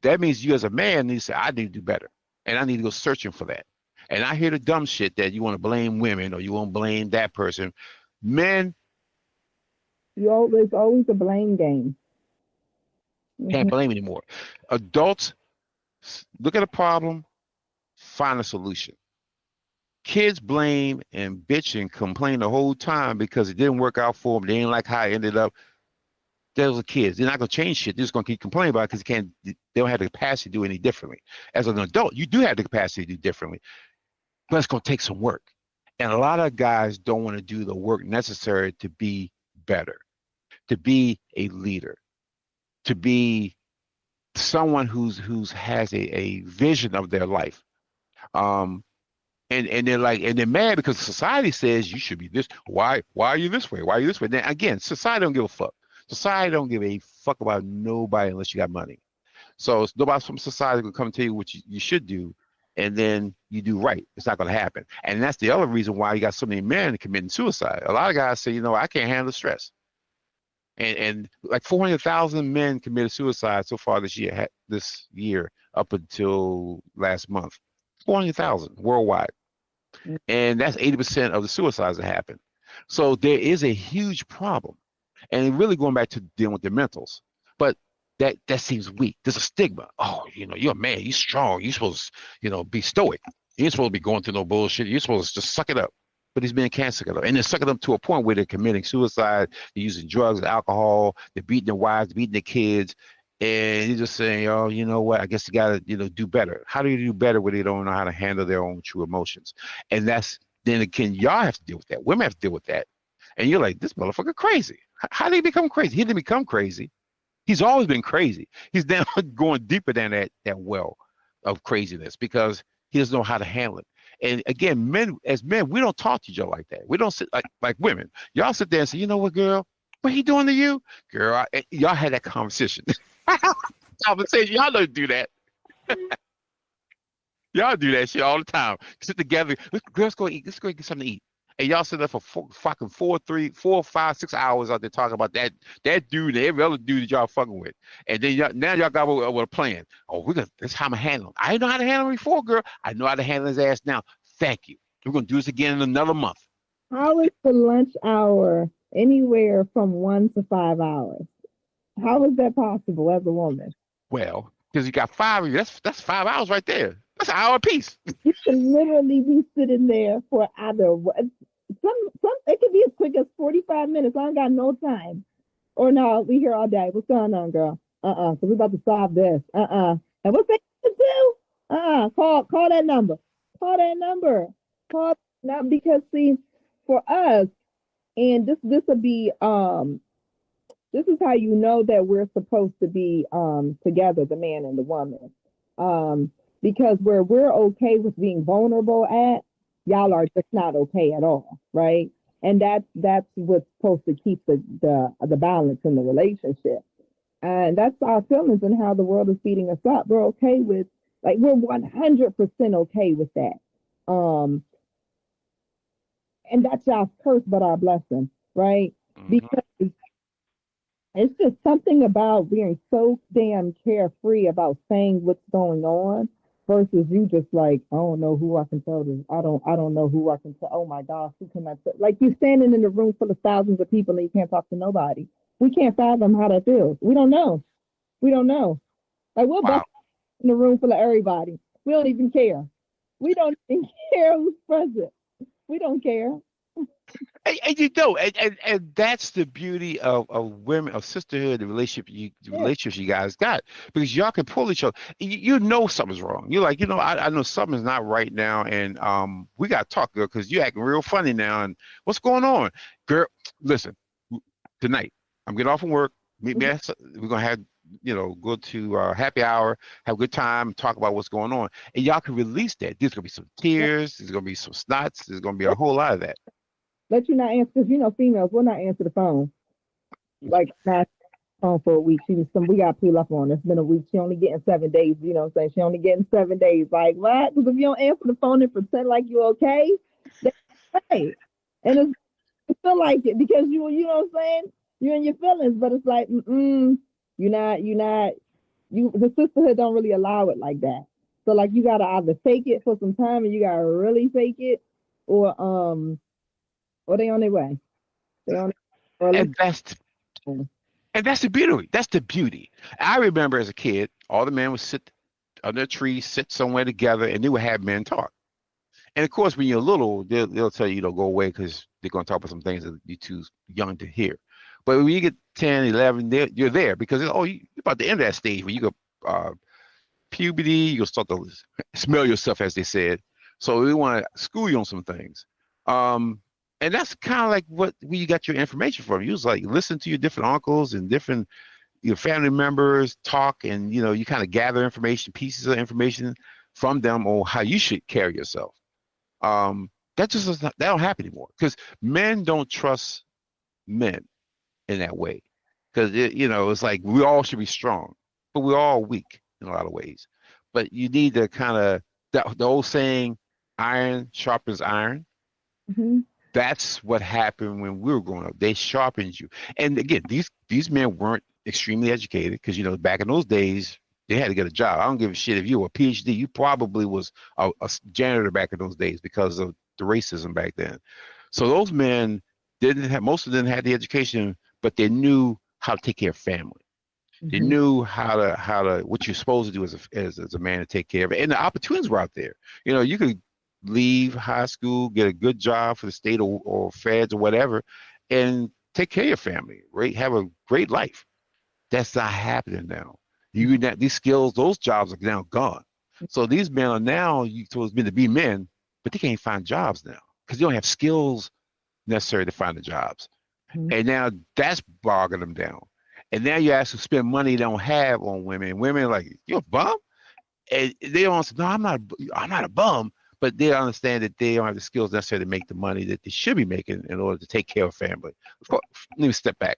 That means you as a man need to say, "I need to do better," and I need to go searching for that. And I hear the dumb shit that you want to blame women or you want to blame that person. Men It's always a blame game. can't Hmm. blame anymore. Adults look at a problem, find a solution. Kids blame and bitch and complain the whole time because it didn't work out for them. They didn't like how it ended up. Those are kids. They're not going to change shit. They're just going to keep complaining about it because they don't have the capacity to do any differently. As an adult, you do have the capacity to do differently, but it's going to take some work. And a lot of guys don't want to do the work necessary to be better, to be a leader, to be someone who's has a vision of their life. Um, and they're like, and they're mad because society says you should be this. Why are you this way? Why are you this way? Then again, society don't give a fuck. Society don't give a fuck about nobody unless you got money. So it's nobody from society gonna come tell you what you should do, and then you do right. It's not gonna happen. And that's the other reason why you got so many men committing suicide. A lot of guys say, I can't handle stress. And like 400,000 men committed suicide so far this year up until last month. 400,000 worldwide. And that's 80% of the suicides that happen. So there is a huge problem. And really going back to dealing with the mentals. But that seems weak. There's a stigma. Oh, you're a man, you're strong, you're supposed to, be stoic. You ain't supposed to be going through no bullshit. You're supposed to just suck it up. But these men can't suck it up. And they're sucking up to a point where they're committing suicide, they're using drugs, alcohol, they're beating their wives, beating their kids. And you're just saying, oh, you know what? I guess you gotta, do better. How do you do better when they don't know how to handle their own true emotions? And then again, y'all have to deal with that. Women have to deal with that. And you're like, this motherfucker crazy. How did he become crazy? He didn't become crazy. He's always been crazy. He's now going deeper than that well of craziness because he doesn't know how to handle it. And again, as men, we don't talk to each other like that. We don't sit like women. Y'all sit there and say, you know what, girl? What he doing to you? Girl, y'all had that conversation. Conversation. Y'all don't do that. Y'all do that shit all the time. Sit together. Let's go eat. Let's go get something to eat. And y'all sit there for fucking 4, 5, 6 hours out there talking about that dude and every other dude that y'all fucking with. And then now y'all got with a plan. Oh, that's how I'm gonna handle him. I didn't know how to handle him before, girl. I know how to handle his ass now. Thank you. We're gonna do this again in another month. How is the lunch hour anywhere from 1 to 5 hours? How is that possible as a woman? Well, because you got 5 of you, that's 5 hours right there. That's an hour apiece. You can literally be sitting there for either some it could be as quick as 45 minutes. I ain't got no time. Or no, we here all day. What's going on, girl? So we're about to solve this. And what's that to do? Call that number. Call that number. Call now because see, for us, and this will be this is how you know that we're supposed to be together, the man and the woman. Because where we're okay with being vulnerable at, y'all are just not okay at all, right? And that's what's supposed to keep the balance in the relationship. And that's our feelings and how the world is beating us up. We're okay with, like, we're 100% okay with that. And that's y'all's curse, but our blessing, right? Mm-hmm. Because it's just something about being so damn carefree about saying what's going on versus you just like, I don't know who I can tell this. I don't know who I can tell. Oh my gosh, who can I tell? Like you standing in a room full of thousands of people and you can't talk to nobody. We can't fathom how that feels. We don't know. Like we'll bust in the room full of everybody. We don't even care. We don't even care who's present. We don't care. And you don't, and that's the beauty of women, of sisterhood, the relationships you guys got, because y'all can pull each other. You know something's wrong. You're like, I know something's not right now, and we gotta talk, girl, because you're acting real funny now. And what's going on, girl? Listen, tonight I'm getting off from work. Meet me. We're gonna have go to happy hour, have a good time, talk about what's going on, and y'all can release that. There's gonna be some tears. There's gonna be some snots. There's gonna be a whole lot of that. Let you not answer, because females will not answer the phone. Like not phone for a week. We got to peel up on. It's been a week. She only getting 7 days. You know what I'm saying? She only getting 7 days. Like what? Because if you don't answer the phone and pretend like you're okay, that's right. And it's feel like it because you know what I'm saying? You're in your feelings, but it's like, you're not. The sisterhood don't really allow it like that. So like you gotta either fake it for some time and you gotta really fake it, or they on their way. And that's the beauty. That's the beauty. I remember as a kid, all the men would sit under a tree, sit somewhere together, and they would have men talk. And of course, when you're little, they'll tell you, go away because they're going to talk about some things that you're too young to hear. But when you get 10, 11, you're there because, you're about to end that stage where you go puberty, you'll start to smell yourself, as they said. So we want to school you on some things. And that's kind of like where you got your information from. You was like, listen to your different uncles and different your family members talk, and you kind of gather pieces of information from them on how you should carry yourself. That don't happen anymore because men don't trust men in that way. because it's like we all should be strong, but we're all weak in a lot of ways. But you need to kind of the old saying, "Iron sharpens iron." Mm-hmm. That's what happened when we were growing up. They sharpened you. And again, these men weren't extremely educated because back in those days they had to get a job. I don't give a shit if you were a PhD. You probably was a janitor back in those days because of the racism back then. So those men didn't have most of them had the education, but they knew how to take care of family. They Mm-hmm. knew how to what you're supposed to do as a man to take care of it, and the opportunities were out there. You could leave high school, get a good job for the state or feds or whatever, and take care of your family, right? Have a great life. That's not happening now. These skills, those jobs are now gone. So these men are now you supposed to be men, but they can't find jobs now because they don't have skills necessary to find the jobs. Mm-hmm. And now that's bogging them down. And now you ask them to spend money they don't have on women. Women are like, you're a bum? And they don't say, no, I'm not a bum, but they understand that they don't have the skills necessary to make the money that they should be making in order to take care of family. Of course, let me step back.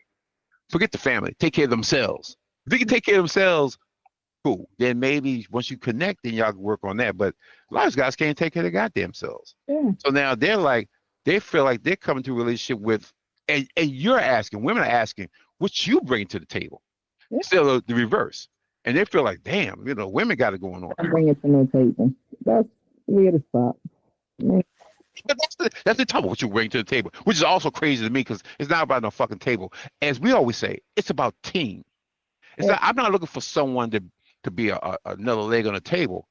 Forget the family. Take care of themselves. If they can take care of themselves, cool. Then maybe once you connect, then y'all can work on that. But a lot of these guys can't take care of their goddamn selves. Yeah. So now they feel like they're coming to a relationship with, and women are asking, what you bring to the table, Yeah. instead of the reverse. And they feel like, damn, women got it going on. I'm bringing to no table. That's weird as fuck. But that's the trouble, what you bring to the table, which is also crazy to me because it's not about no fucking table. As we always say, it's about team. I'm not looking for someone to be another leg on the table.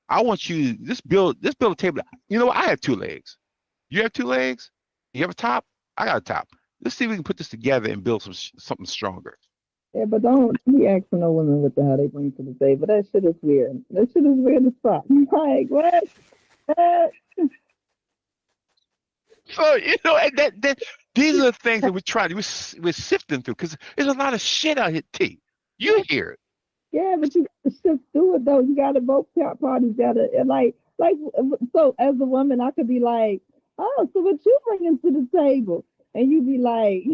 I want you build a table. You know what? I have two legs. You have two legs. You have a top. I got a top. Let's see if we can put this together and build something stronger. Yeah, but don't be asking no women what the hell they bring to the table. That shit is weird. That shit is weird as fuck. Like what? So and that these are the things that we're trying. We're sifting through because there's a lot of shit out here. T. You hear it. Yeah, but you got to shift through it though. You got to both parties got to like. So as a woman, I could be like, oh, so what you bringing to the table? And you be like,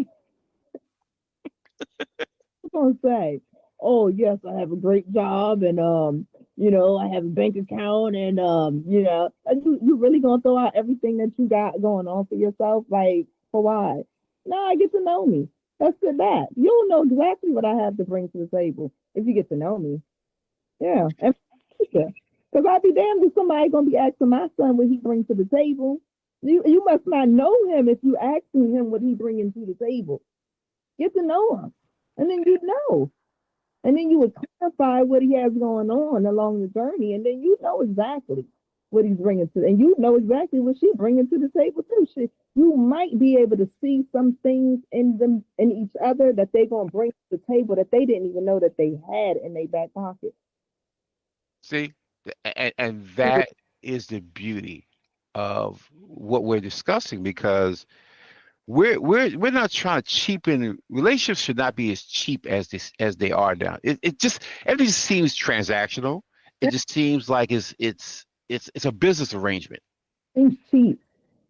I'm gonna say, oh yes, I have a great job and I have a bank account and you really gonna throw out everything that you got going on for yourself, like for why? No, I get to know me. That's good. That you'll know exactly what I have to bring to the table if you get to know me. Yeah, and because I'd be damned if somebody gonna be asking my son what he brings to the table. You must not know him if you asking him what he bringing to the table. Get to know him, and then you know. And then you would clarify what he has going on along the journey, and then you know exactly what he's bringing to, and you know exactly what she's bringing to the table too. You might be able to see some things in them in each other that they're gonna bring to the table that they didn't even know that they had in their back pocket. See, and that is the beauty of what we're discussing because we're not trying to cheapen relationships. Should not be as cheap as they are now. It just everything seems transactional. It just seems like it's a business arrangement. Things cheap.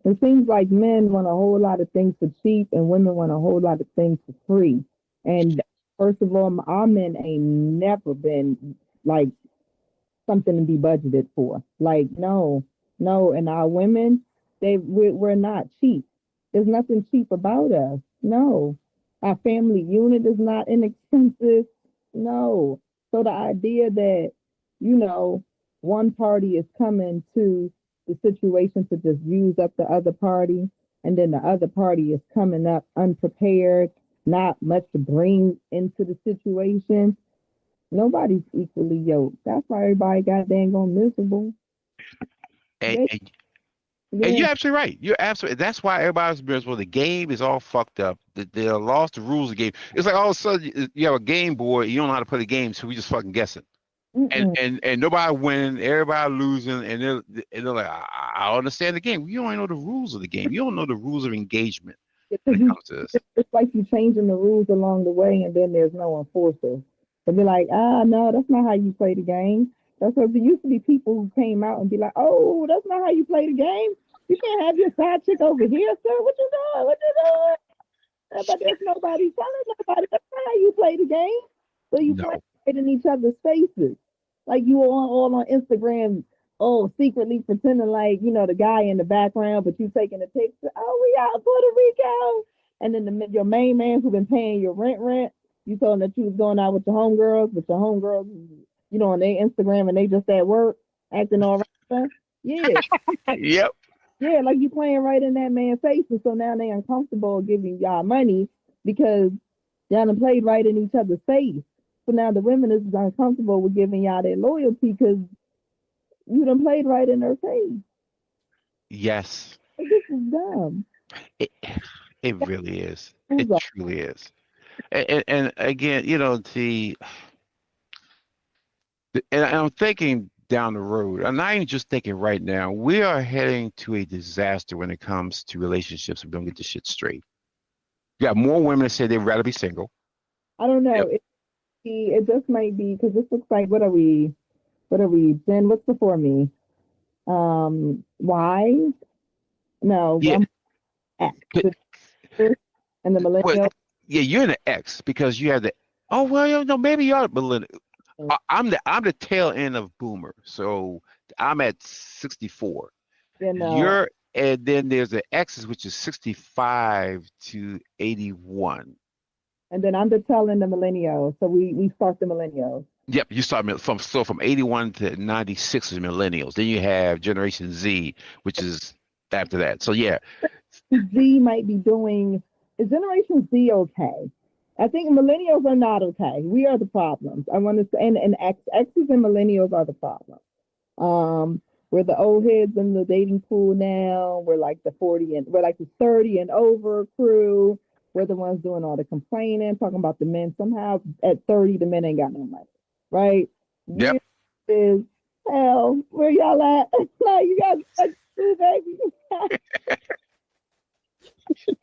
It seems like men want a whole lot of things for cheap, and women want a whole lot of things for free. And first of all, our men ain't never been like something to be budgeted for. Like no, no, and our women, we're not cheap. There's nothing cheap about us. No, our family unit is not inexpensive. No, so the idea that one party is coming to the situation to just use up the other party, and then the other party is coming up unprepared, not much to bring into the situation. Nobody's equally yoked. That's why everybody got dang on miserable. And, They, and, and yeah, you're absolutely right. You're absolutely. That's why everybody's miserable. The game is all fucked up. They lost the rules of the game. It's like all of a sudden you have a game board. You don't know how to play the game, so we just fucking guessing. And mm-mm. and nobody winning, everybody losing, and they're like, I understand the game. You don't know the rules of the game. You don't know the rules of engagement when Because it comes to this. it's like you changing the rules along the way, and then there's no enforcer. They'll be like, no, that's not how you play the game. That's what there used to be people who came out and be like, oh, that's not how you play the game. You can't have your side chick over here, sir. What you doing? What you doing? But there's nobody telling nobody. That's not how you play the game. So you play No. it in each other's faces. Like you all on Instagram, oh, secretly pretending like, the guy in the background, but you taking a picture. Oh, we out in Puerto Rico. And then your main man who been paying your rent, you told him that you was going out with your homegirls, but your homegirls, on their Instagram and they just at work acting all right. Yeah. Yep. Yeah, like you playing right in that man's face, and so now they uncomfortable giving y'all money because y'all done played right in each other's face. So now the women is uncomfortable with giving y'all their loyalty because you done played right in their face. Yes. Like, this is dumb. It, it really is. It Who's up? truly is. And again, and I'm thinking down the road, and I ain't just thinking right now, we are heading to a disaster when it comes to relationships. We don't get this shit straight. You got more women that say they'd rather be single. I don't know. Yep. It just might be because this looks like what are we? What are we? Then what's before me? Why? No, Yeah. I'm X. But, And the well, millennial. yeah, you're in the X because you have the. Oh well, maybe you're millennial. I'm the tail end of boomer, so I'm at 64. You know, You're and then there's the X's, which is 65 to 81. and then I'm the tail end of millennials. So we start the millennials. Yep, you start from 81 to 96 is millennials. Then you have Generation Z, which is after that. So yeah, Z might be doing is Generation Z okay? I think millennials are not okay. We are the problems. I want to say, and X's and millennials are the problem. We're the old heads in the dating pool now. We're like we're like the 30 and over crew. We're the ones doing all the complaining, talking about the men. Somehow at 30, the men ain't got no money, right? yep. We is hell. Where y'all at? Like you got two baby.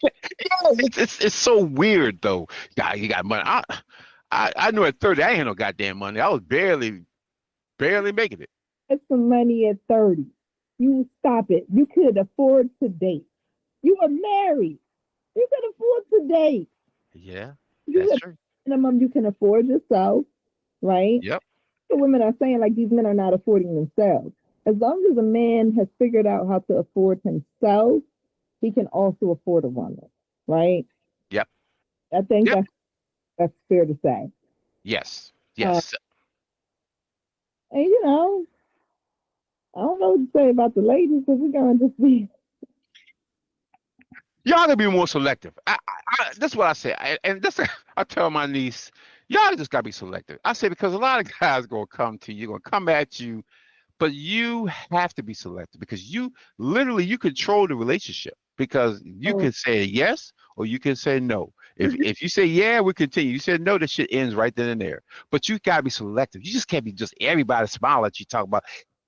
Yeah, it's so weird though. God, you got money. I knew at 30 I ain't had no goddamn money. I was barely making it. Get some money at 30. You stop it. You could afford to date. You were married. You could afford to date. Yeah, You that's have true. minimum you can afford yourself, right? Yep. The women are saying like these men are not affording themselves. As long as a man has figured out how to afford himself, he can also afford a woman, right? Yep. I think Yep. that's fair to say. Yes. Uh, Yes. and I don't know what to say about the ladies because we're gonna just be Y'all gotta be more selective. That's what I say. And that's I tell my niece, y'all just gotta be selective. I say because a lot of guys gonna come to you, gonna come at you, but you have to be selective because you control the relationship because you oh, can say yes or you can say no. If you say yeah, we continue. You say no, the shit ends right then and there. But you gotta be selective. You just can't be just everybody smile at you talk about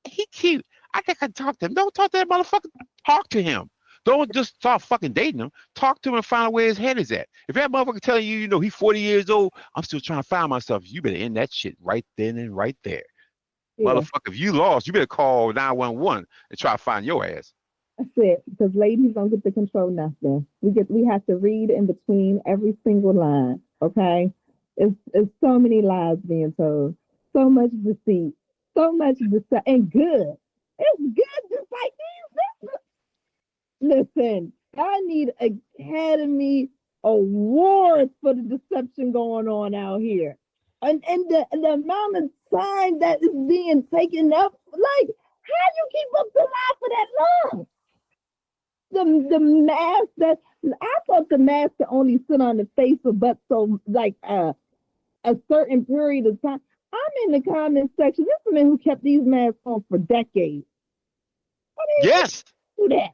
he cute. I think I can talk to him. Don't talk to that motherfucker. Talk to him. Don't just start fucking dating him. Talk to him and find out where his head is at. If that motherfucker telling you, he's 40 years old, I'm still trying to find myself. You better end that shit right then and right there. yeah, Motherfucker, if you lost, you better call 911 and try to find your ass. that's it. Because ladies don't get to control nothing. We have to read in between every single line. Okay, it's so many lies being told, so much deceit, so much deceit, and good. It's good, just like these. Listen, I need Academy Awards for the deception going on out here. And the amount of time that is being taken up, like, how you keep up the lie for that long? The mask that I thought the mask could only sit on the face for but so like a certain period of time. I'm in the comment section. There's men who kept these masks on for decades. I mean, Yes, who do that?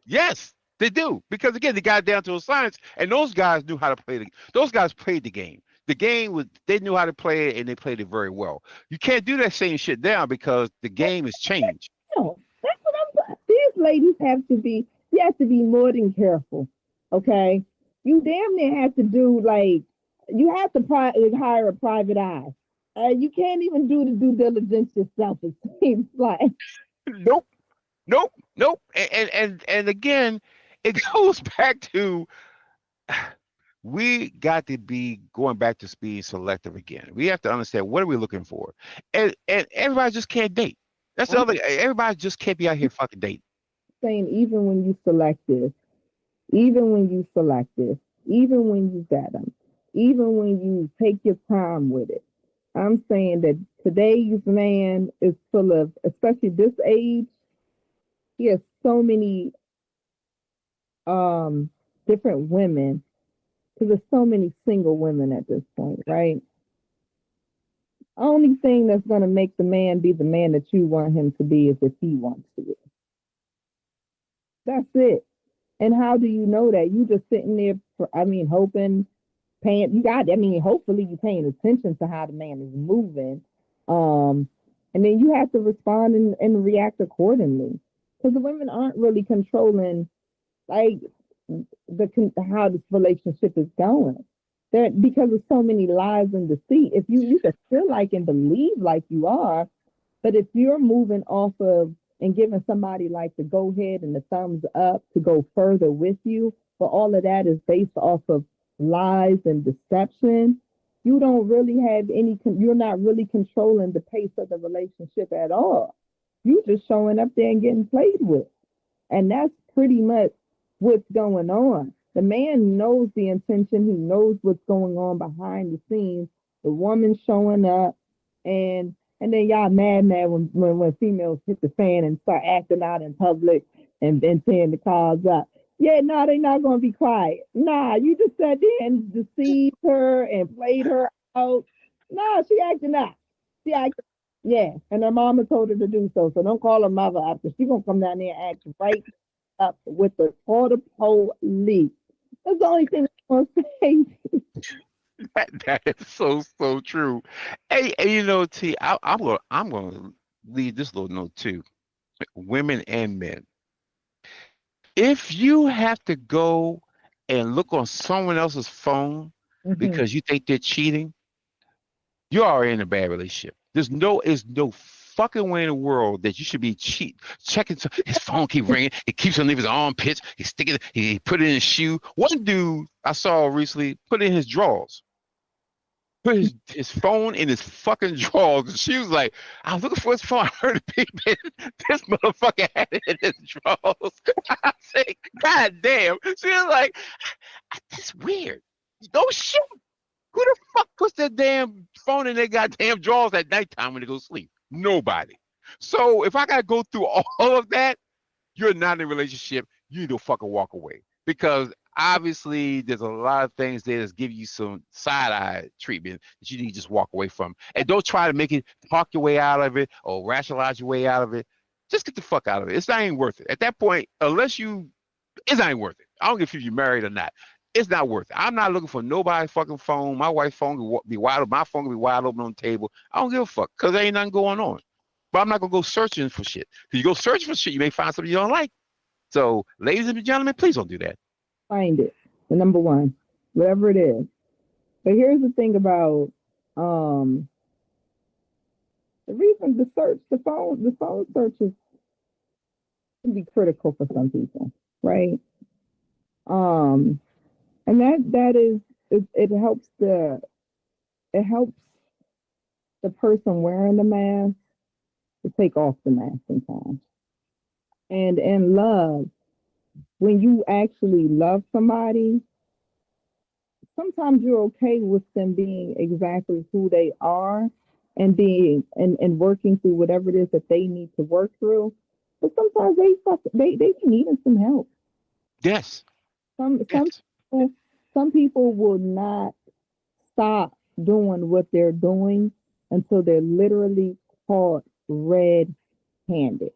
yes, they do. Because again, they got down to a science, and those guys knew how to play those guys played the game. The game was they knew how to play it and they played it very well. You can't do that same shit now because the game has changed. No, that's what I'm saying. These ladies have to be, you have to be more than careful. Okay. You damn near have to do like, you have to hire a private eye. You can't even do the due diligence yourself, it seems like. Nope, nope, nope. And again, it goes back to We got to be going back to being selective again. We have to understand what are we looking for, and everybody just can't date. That's the I'm other. Everybody just can't be out here fucking dating. saying even when you selective, even when you selective, even when you vet them, even when you take your time with it. I'm saying that today's man is full of, especially this age, he has so many um different women because there's so many single women at this point, right? Only thing that's gonna make the man be the man that you want him to be is if he wants to be. That's it. And how do you know that? You just sitting there, hoping, paying. Hopefully you paying attention to how the man is moving, um, and then you have to respond and react accordingly. Because the women aren't really controlling like how this relationship is going. That because of so many lies and deceit. If you can feel like and believe like you are, but if you're moving off of and giving somebody like the go ahead and the thumbs up to go further with you, but all of that is based off of lies and deception, you don't really have you're not really controlling the pace of the relationship at all. You just showing up there and getting played with. And that's pretty much what's going on. The man knows the intention, he knows what's going on behind the scenes. The woman showing up and then y'all mad when females hit the fan and start acting out in public and then tearing the cars up. Yeah, no, they're not gonna be quiet. Nah, you just sat there and deceived her and played her out. Nah, she acting out. She acting, yeah, and her mama told her to do so. So don't call her mother up because she gonna come down there and act right up with the order police. That's the only thing I'm gonna say. That is so true. Hey, you know, T, I'm gonna leave this little note too. Women and men. If you have to go and look on someone else's phone Mm-hmm. because you think they're cheating, you are in a bad relationship. Is no fucking way in the world that you should be checking. His phone keep ringing. He keeps underneath his armpits. He stick it. He put it in his shoe. One dude I saw recently put it in his drawers. Put his phone in his fucking drawers. She was like, I was looking for his phone. I heard it beep. This motherfucker had it in his drawers. I say, God damn. She was like, that's weird. No shit. Who the fuck puts their damn phone in their goddamn drawers at nighttime when they go to sleep? Nobody. So if I gotta go through all of that, you're not in a relationship. You need to fucking walk away because obviously there's a lot of things there that give you some side eye treatment that you need to just walk away from, and don't try to make it talk your way out of it or rationalize your way out of it. Just get the fuck out of it. It's not even worth it at that point. It's not even worth it. I don't give a if you're married or not. It's not worth it. I'm not looking for nobody's fucking phone. My wife's phone can be wide open. My phone can be wide open on the table. I don't give a fuck because there ain't nothing going on. But I'm not gonna go searching for shit. Because you go searching for shit, you may find something you don't like. So, ladies and gentlemen, please don't do that. Find it. The number one, whatever it is. But here's the thing about um the reason the phone searches can be critical for some people, right? Um, and that is it helps the person wearing the mask to take off the mask sometimes. And in love, when you actually love somebody, sometimes you're okay with them being exactly who they are and being and working through whatever it is that they need to work through. But sometimes they be needing some help. Yes, Some some yes. people some people will not stop doing what they're doing until they're literally caught red handed.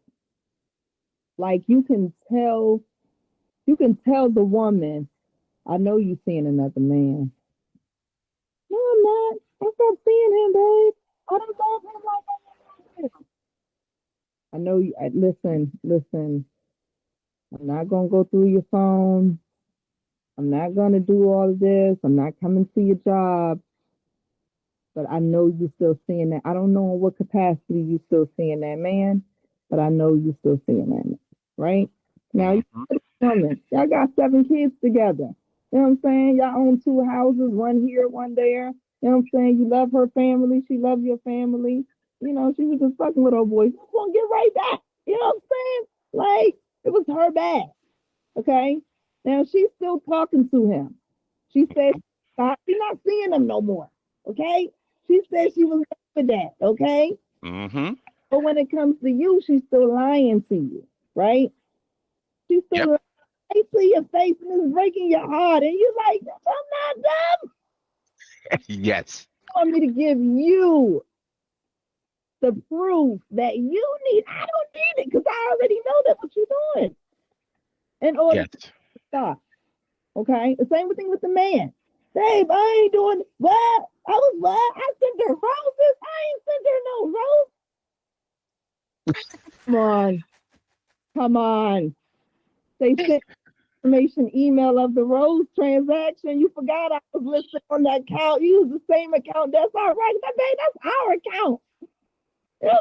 Like you can tell the woman, I know you seeing another man. No, I'm not. I stopped seeing him, babe. I don't love him like I love him. I know you. Listen. I'm not gonna go through your phone. I'm not gonna do all of this. I'm not coming to your job. But I know you still seeing that. I don't know in what capacity you still seeing that man, but I know you still seeing that man. Right now, you Hmm. woman. Y'all got 7 kids together. You know what I'm saying? Y'all own two houses, one here, one there. You know what I'm saying? You love her family. She loves your family. You know, she was just fucking with old boy. She's gonna get right back. You know what I'm saying? Like, it was her bad. Okay? Now she's still talking to him. She said she's not seeing him no more. Okay? She said she was done with that. Okay? Mm-hmm. But when it comes to you, she's still lying to you, right? She's still Yep. lying to your face and it's breaking your heart. And you're like, I'm not dumb. Yes. You want me to give you the proof that you need. I don't need it because I already know that what you're doing in order Yes. to stop. Okay? The same thing with the man. Babe, I ain't doing what? I was what? I sent her roses. I ain't sent her no roses. Come on. Come on. They sent information email of the Rose transaction. You forgot I was listed on that account. You use the same account. That's all right. That's our account. You know,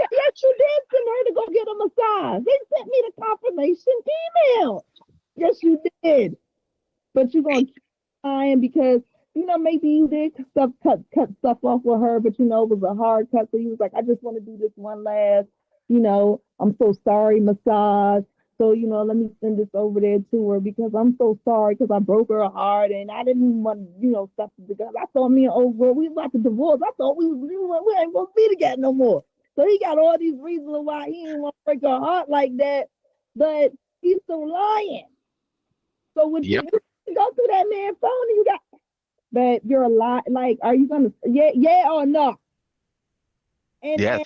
yes, you did send her to go get a massage. They sent me the confirmation email. Yes, you did. But you're gonna keep lying because maybe you did cut stuff off with her, but it was a hard cut. So you was like, I just want to do this one last, I'm so sorry, massage. So, let me send this over there to her because I'm so sorry because I broke her heart and I didn't want, stuff together. I thought me and old girl, we about to divorce. I thought we ain't gonna be together no more. So he got all these reasons why he didn't want to break her heart like that, but he's still lying. So when Yep. you go through that man's phone and you got, but you're a lot. Like, are you gonna yeah or no? And Yes.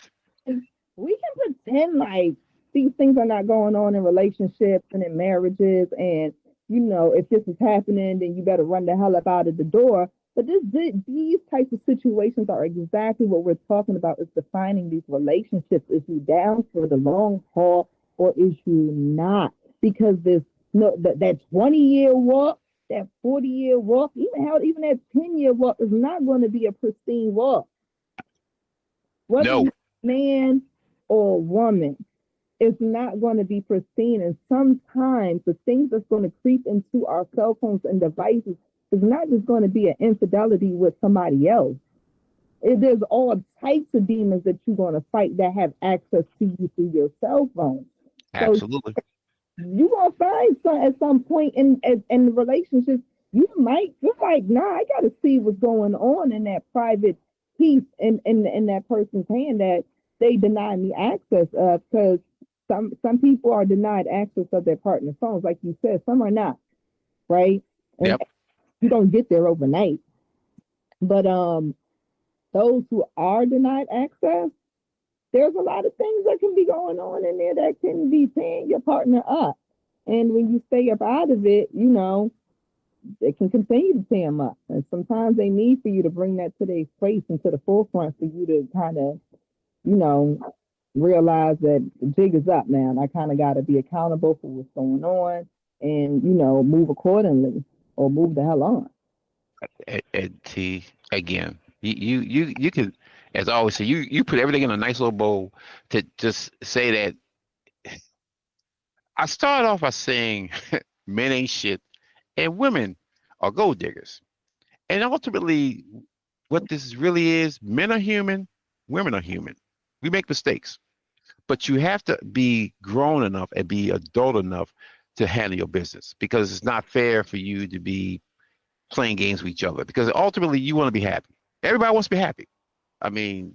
we can pretend like these things are not going on in relationships and in marriages, and if this is happening, then you better run the hell up out of the door. But these types of situations are exactly what we're talking about: is defining these relationships. Is you down for the long haul, or is you not? Because this no that 20-year walk, that 40-year walk, even that 10-year walk is not going to be a pristine walk. Whether No. you're a man or a woman, it's not going to be pristine. And sometimes the things that's going to creep into our cell phones and devices is not just going to be an infidelity with somebody else. There's all types of demons that you're going to fight that have access to you through your cell phone. So Absolutely. you're going to find at some point in the relationship, you're like, nah, I got to see what's going on in that private piece in that person's hand that they deny me access of, because some people are denied access of their partner's phones, like you said. Some are not, right? And Yep. you don't get there overnight. But those who are denied access, there's a lot of things that can be going on in there that can be tearing your partner up. And when you stay up out of it, they can continue to tear them up. And sometimes they need for you to bring that to their face and to the forefront for you to kind of, realize that the jig is up now. And I kind of got to be accountable for what's going on and, move accordingly or move the hell on. And T again. You can, as I always say, you put everything in a nice little bowl to just say that. I started off by saying men ain't shit and women are gold diggers. And ultimately, what this really is, men are human, women are human. We make mistakes, but you have to be grown enough and be adult enough to handle your business, because it's not fair for you to be playing games with each other, because ultimately you want to be happy. Everybody wants to be happy. I mean,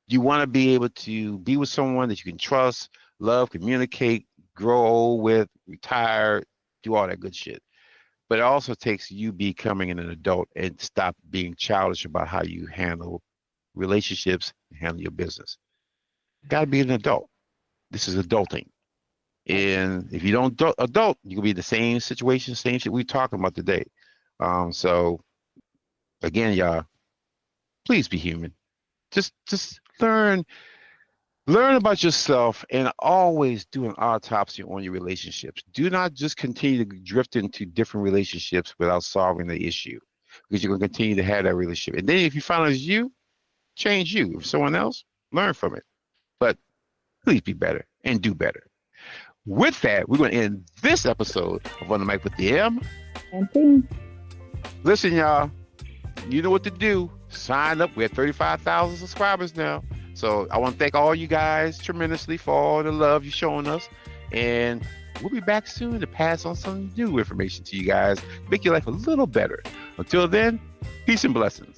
you want to be able to be with someone that you can trust, love, communicate, grow old with, retire, do all that good shit. But it also takes you becoming an adult and stop being childish about how you handle relationships and handle your business. Got to be an adult. This is adulting. And if you don't adult, you can be in the same situation, same shit we're talking about today. So again, y'all, please be human. Just learn about yourself, and always do an autopsy on your relationships. Do not just continue to drift into different relationships without solving the issue, because you're going to continue to have that relationship. And then if you find out it's you, change you. If someone else, learn from it. But please be better and do better. With that, we're going to end this episode of On the Mic with the M. And peace. Listen, y'all, you know what to do. Sign up. We're at 35,000 subscribers now. So I want to thank all you guys tremendously for all the love you're showing us. And we'll be back soon to pass on some new information to you guys, make your life a little better. Until then, peace and blessings.